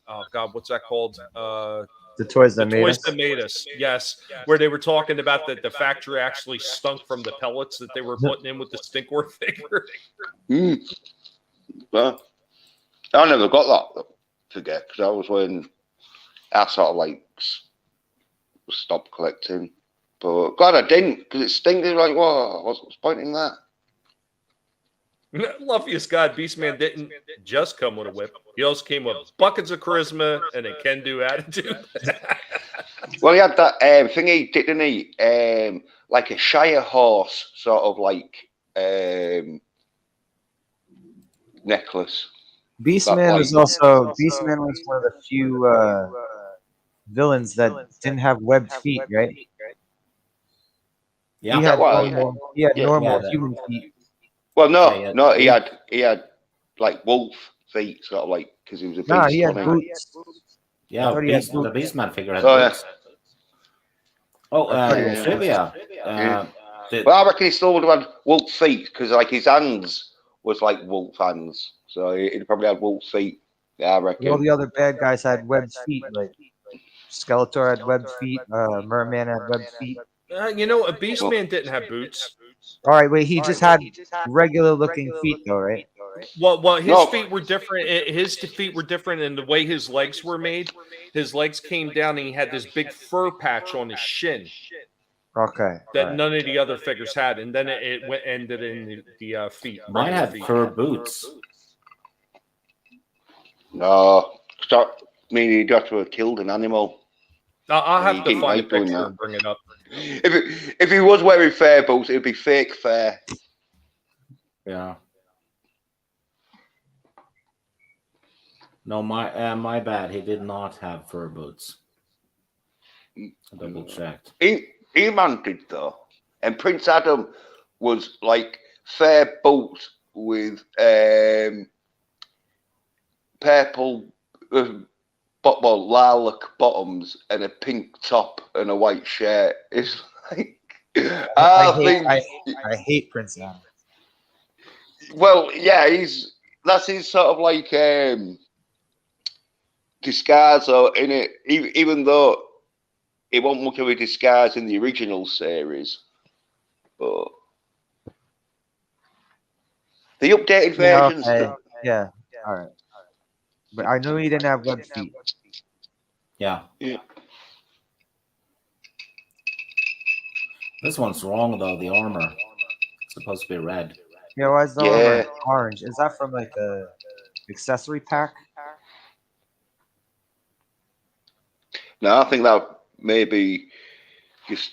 oh God, what's that called? The Toys That Made Us. That Made Us, yes. Where they were talking about that the factory actually stunk from the pellets that they were putting in with the Stinkor figure. Well, I never got that figure because I was when I sort of like stopped collecting. But glad I didn't because it stinks. Like, whoa, what's the point in that? Luckiest God, Beastman didn't just come with a whip. He also came with buckets of charisma and a can-do attitude. Well, he had that thingy, didn't he? Like a Shire horse, sort of like necklace. Beastman was also one of the few villains that didn't have webbed feet, right? Yeah, he had normal human feet. Well, no, he had like wolf feet, sort of like because he was a beast. Nah, he had boots. Yeah, the Beastman figure had boots. Trivia. Well, I reckon he still would have had wolf feet because like his hands was like wolf hands, so he'd probably had wolf feet. Yeah, I reckon. All the other bad guys had webbed feet, like Skeletor had webbed feet, Merman had webbed feet. A Beastman didn't have boots. All right, wait. He just had regular-looking feet, though, right? Well, his feet were different. His feet were different in the way his legs were made. His legs came down, and he had this big fur patch on his shin. Okay. That none of the other figures had, and then it ended in the feet. Mine had fur boots. No, meaning you'd have to have killed an animal. I'll have to find a picture and bring it up. If he was wearing fur boots, it'd be fake fur. Yeah. No, my bad. He did not have fur boots. I double checked. He-Man did though, and Prince Adam was like fur boots with purple well, lilac bottoms and a pink top and a white shirt. It's like I hate Prince Adam. well, yeah, that's his sort of like disguise or in it, even though it won't much of a disguise in the original series, but the updated Yeah, versions. okay. Yeah, all right. But I knew he didn't have web feet. Yeah. Yeah. This one's wrong though. The armor. It's supposed to be red. Yeah, why is the armor orange? Is that from like the accessory pack? No, I think that maybe just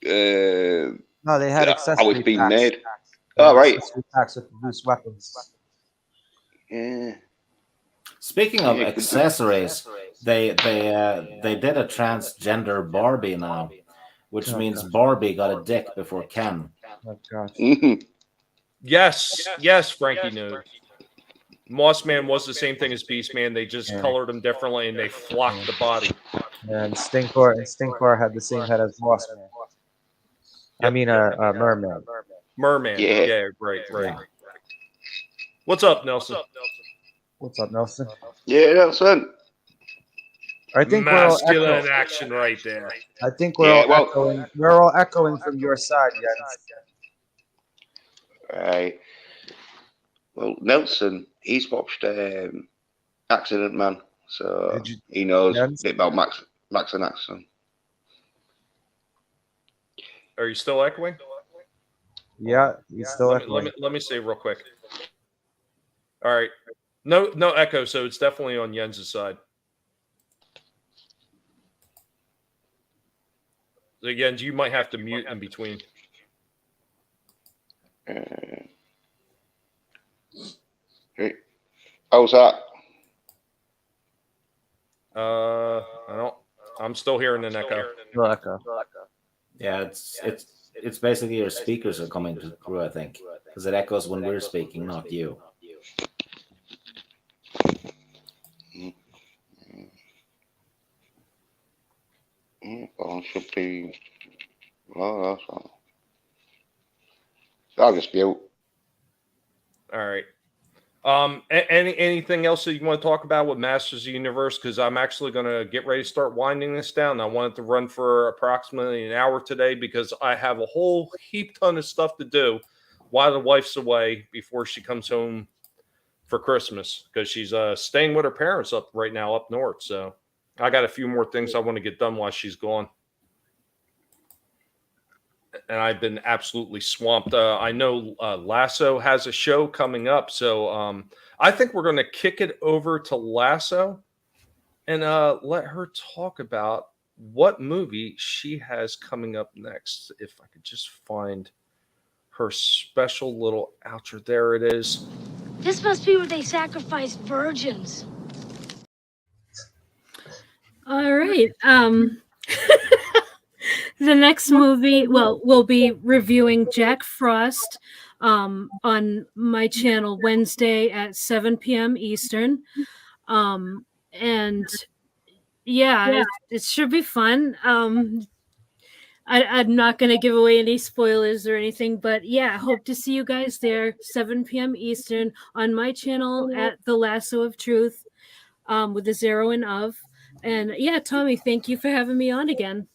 No, they had accessory how it's been packs. made. They had Oh, right. accessory packs with loose weapons. Yeah. Speaking of Yeah, accessories, they did a transgender Barbie now, which means Barbie got a dick before Ken. Oh gosh. Mhm. Yes, Frankie knows. Moss Man was the same thing as Beast Man. They just colored him differently and they flocked the body. And Stinkor had the same head as Moss Man. I mean, Merman. Merman. Yeah. Yeah, right. What's up, Nelson? What's up, Nelson? Yeah, that's it. I think we're all Masculine echoing. action right there. I think we're all echoing. We're all echoing from your side, Jens. Right. Well, Nelson, he's watched Accident Man, so he knows a bit about Max and Accident. Are you still echoing? Yeah, he's still echoing. Let me see real quick. All right. No echo, so it's definitely on Jens' side. So Jens, you might have to mute in between. How's that? I'm still hearing an echo. No echo. Yeah, it's basically your speakers are coming through, I think, because it echoes when we're speaking, not you. Well, it should be. Well, that's fine. I'll just mute. All right. Anything else that you want to talk about with Masters of the Universe? Because I'm actually going to get ready to start winding this down. I wanted to run for approximately an hour today because I have a whole heap ton of stuff to do while the wife's away before she comes home for Christmas, because she's staying with her parents up right now up north. So I got a few more things I want to get done while she's gone. And I've been absolutely swamped. I know Lasso has a show coming up, so I think we're going to kick it over to Lasso and let her talk about what movie she has coming up next. If I could just find her special little outro. There it is. This must be where they sacrifice virgins. All right. The next movie, well, we'll be reviewing Jack Frost on my channel Wednesday at 7 p.m. Eastern. And yeah, it should be fun. I'm not going to give away any spoilers or anything, but yeah, hope to see you guys there, 7 p.m. Eastern on my channel at The Lasso of Truth with a 0 and of. And yeah, Tommy, thank you for having me on again.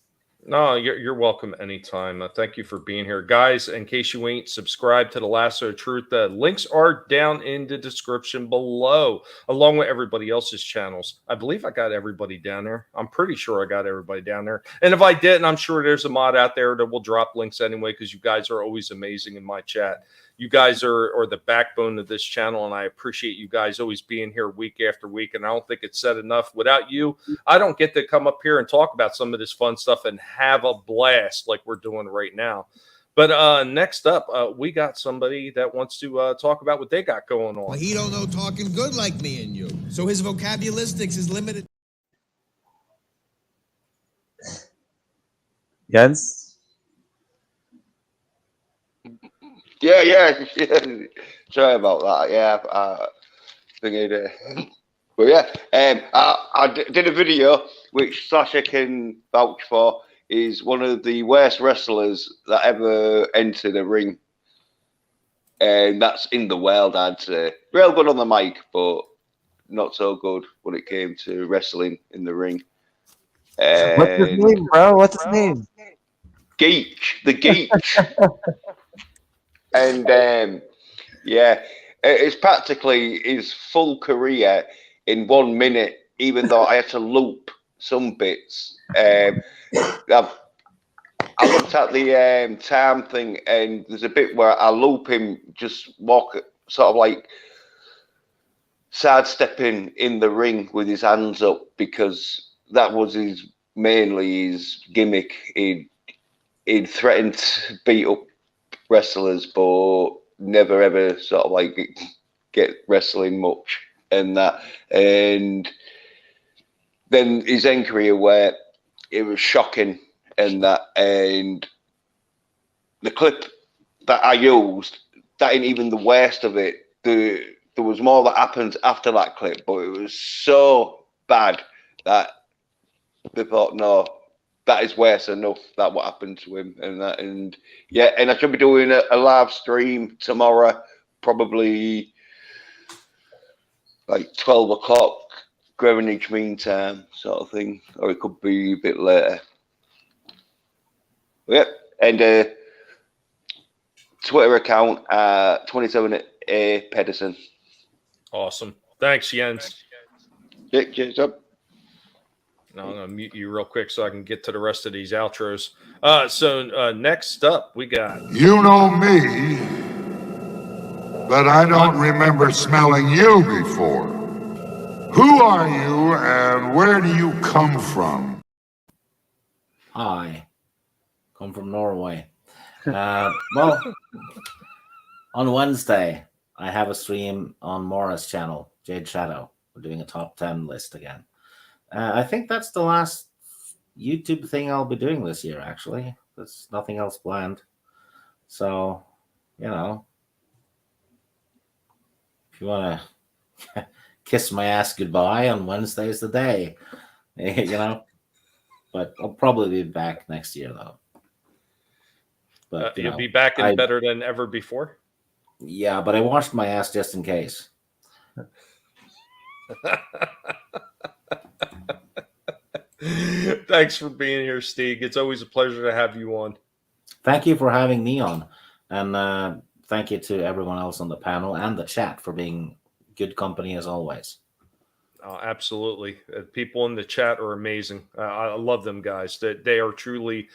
No, you're welcome anytime. Thank you for being here. Guys, in case you ain't subscribed to the Lasso of Truth, the links are down in the description below, along with everybody else's channels. I believe I got everybody down there. I'm pretty sure I got everybody down there. And if I didn't, I'm sure there's a mod out there that will drop links anyway, because you guys are always amazing in my chat. You guys are the backbone of this channel, and I appreciate you guys always being here week after week. And I don't think it's said enough. Without you, I don't get to come up here and talk about some of this fun stuff and have a blast like we're doing right now. But next up, we got somebody that wants to talk about what they got going on. Well, he don't know talking good like me and you, so his vocabularistics is limited. Jens? Yeah. Sorry about that. Yeah, thinking But yeah, I did a video which Sasha can vouch for. Is one of the worst wrestlers that ever entered a ring, and that's in the world. I'd say real good on the mic, but not so good when it came to wrestling in the ring. What's his And name, bro? What's his name? the Geech, and yeah, it's practically his full career in 1 minute. Even though I had to loop some bits, I looked at the time thing, and there's a bit where I loop him just walk, sort of like sidestepping in the ring with his hands up, because that was mainly his gimmick. He'd threatened to beat up wrestlers, but never ever sort of like get wrestling much and that. And then his end career, where it was shocking and that, and the clip that I used, that ain't even the worst of it. There was more that happened after that clip, but it was so bad that they thought, no, that is worse enough, that what happened to him and that. And yeah, and I should be doing a live stream tomorrow, probably like 12 o'clock Greenwich Mean Time sort of thing, or it could be a bit later. Yep, and Twitter account 27A Pedersen. Awesome. Thanks, Jens. Yeah, cheers up. Now I'm going to mute you real quick so I can get to the rest of these outros. So next up, we got... You know me, but I don't remember smelling you before. Who are you and where do you come from? I come from Norway. Well, on Wednesday, I have a stream on Mora's channel, Jade Shadow. We're doing a top 10 list again. I think that's the last YouTube thing I'll be doing this year, actually. There's nothing else planned. So, you know, if you want to kiss my ass goodbye on Wednesday's the day, you know. But I'll probably be back next year, though. But you'll be back and better than ever before? Yeah, but I washed my ass just in case. Thanks for being here, Steve. It's always a pleasure to have you on. Thank you for having me on. And thank you to everyone else on the panel and the chat for being good company as always. Oh, absolutely. People in the chat are amazing. I love them guys. They truly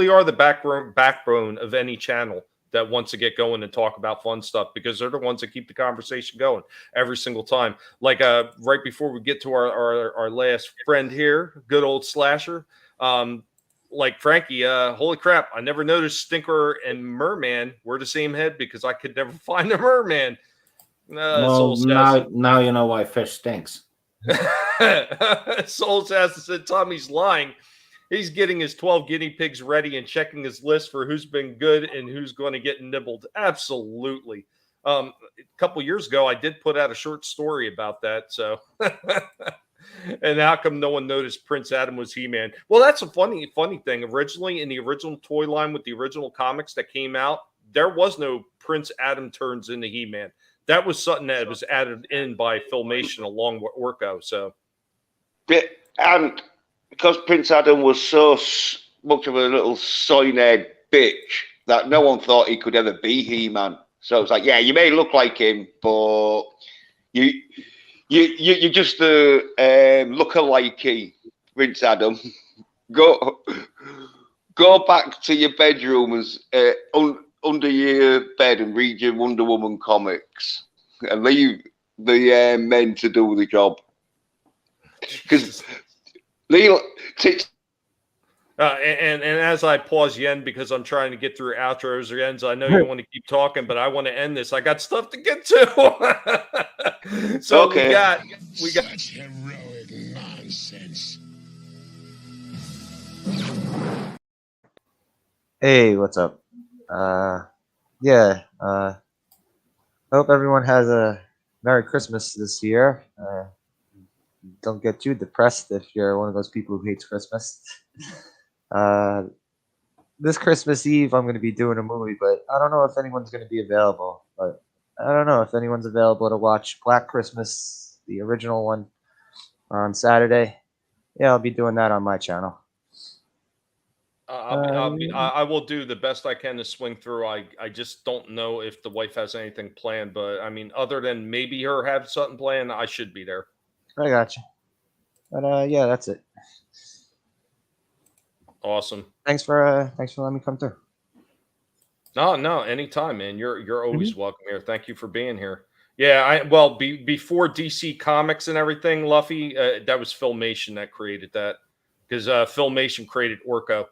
are the backbone of any channel that wants to get going and talk about fun stuff, because they're the ones that keep the conversation going every single time. Like right before we get to our last friend here, good old Slasher, like Frankie, holy crap, I never noticed Stinker and Merman were the same head, because I could never find a Merman. Well, now you know why fish stinks. Soul Assassin said Tommy's lying. He's getting his 12 guinea pigs ready and checking his list for who's been good and who's going to get nibbled. Absolutely. A couple years ago, I did put out a short story about that. So, and how come no one noticed Prince Adam was He-Man? Well, that's a funny thing. Originally, in the original toy line with the original comics that came out, there was no Prince Adam turns into He-Man. That was something that was added in by Filmation along with Orko. So, and because Prince Adam was so much of a little soy-haired bitch that no one thought he could ever be He-Man. So it's like, yeah, you may look like him, but you're just a look-alike Prince Adam. Go back to your bedroom under your bed and read your Wonder Woman comics and leave the men to do the job. Because Leo, and as I pause Yen, because I'm trying to get through outros or ends, I know you want to keep talking, but I want to end this. I got stuff to get to. So okay. we got such heroic nonsense. Hey, what's up? Hope everyone has a Merry Christmas this year. don't get too depressed if you're one of those people who hates Christmas. This Christmas Eve, I'm going to be doing a movie, but I don't know if anyone's going to be available. But I don't know if anyone's available to watch Black Christmas, the original one, on Saturday. Yeah, I'll be doing that on my channel. I will do the best I can to swing through. I just don't know if the wife has anything planned, but I mean, other than maybe her have something planned, I should be there. I got you. But yeah, that's it. Awesome. Thanks for letting me come through. No, anytime, man. You're always welcome here. Thank you for being here. Yeah, before DC Comics and everything, Luffy, that was Filmation that created that, because Filmation created Orko.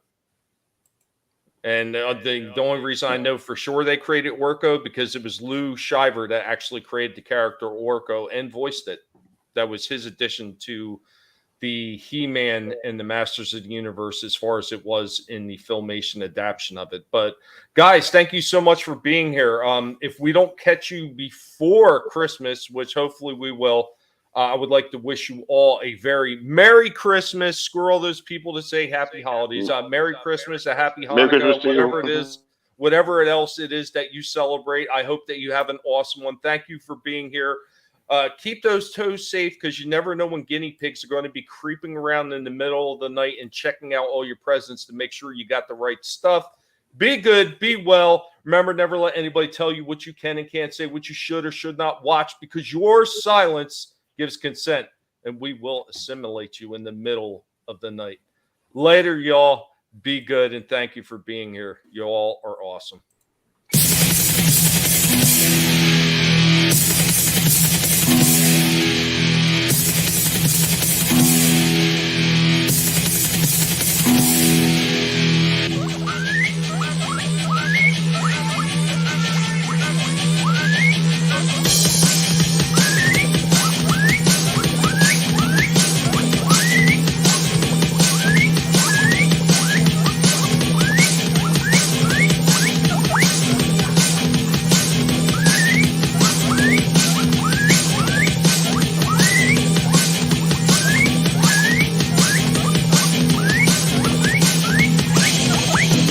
And the only reason I know for sure they created Orko because it was Lou Shiver that actually created the character Orko and voiced it. That was his addition to the He-Man and the Masters of the Universe as far as it was in the Filmation adaptation of it. But guys, thank you so much for being here. If we don't catch you before Christmas, which hopefully we will, I would like to wish you all a very Merry Christmas. Screw all those people to say Happy Holidays. Merry Christmas, a Happy Hanukkah, whatever it is, whatever else it is that you celebrate. I hope that you have an awesome one. Thank you for being here. Keep those toes safe, because you never know when guinea pigs are going to be creeping around in the middle of the night and checking out all your presents to make sure you got the right stuff. Be good, be well. Remember, never let anybody tell you what you can and can't say, what you should or should not watch, because your silence gives consent, and we will assimilate you in the middle of the night. Later, y'all. Be good, and thank you for being here. You all are awesome.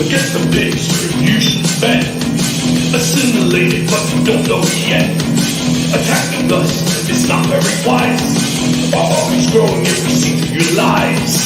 Forget the bitch, you should spend. Assimilated, but you don't know it yet. Attacking us is not very wise. Our army's growing if we see through your lies.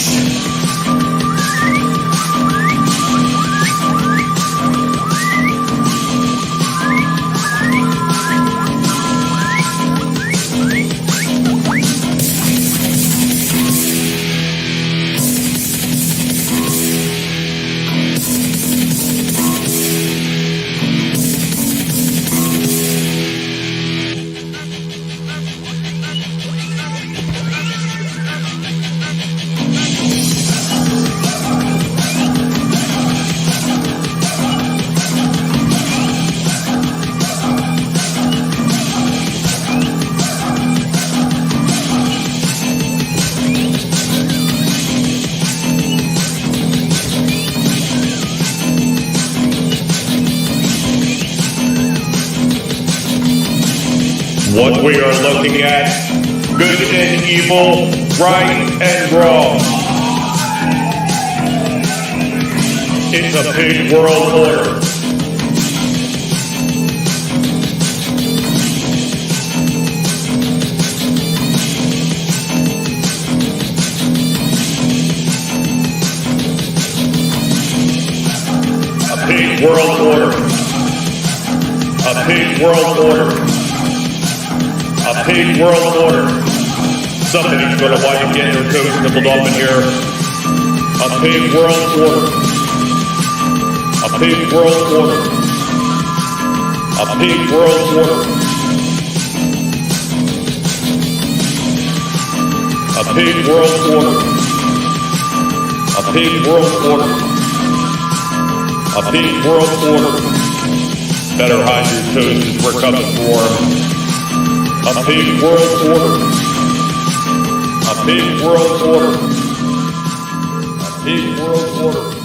What we are looking at, good and evil, right and wrong. It's a big world order. A big world order. A big world order. A big world order. Somebody's gonna wind up getting their toes nibbled off in here. A big world order. A big world order. A big world order. A big world order. A big world order. A big world order. Better hide your toes as we're coming for 'em. A big world order. A big world order. A big world order.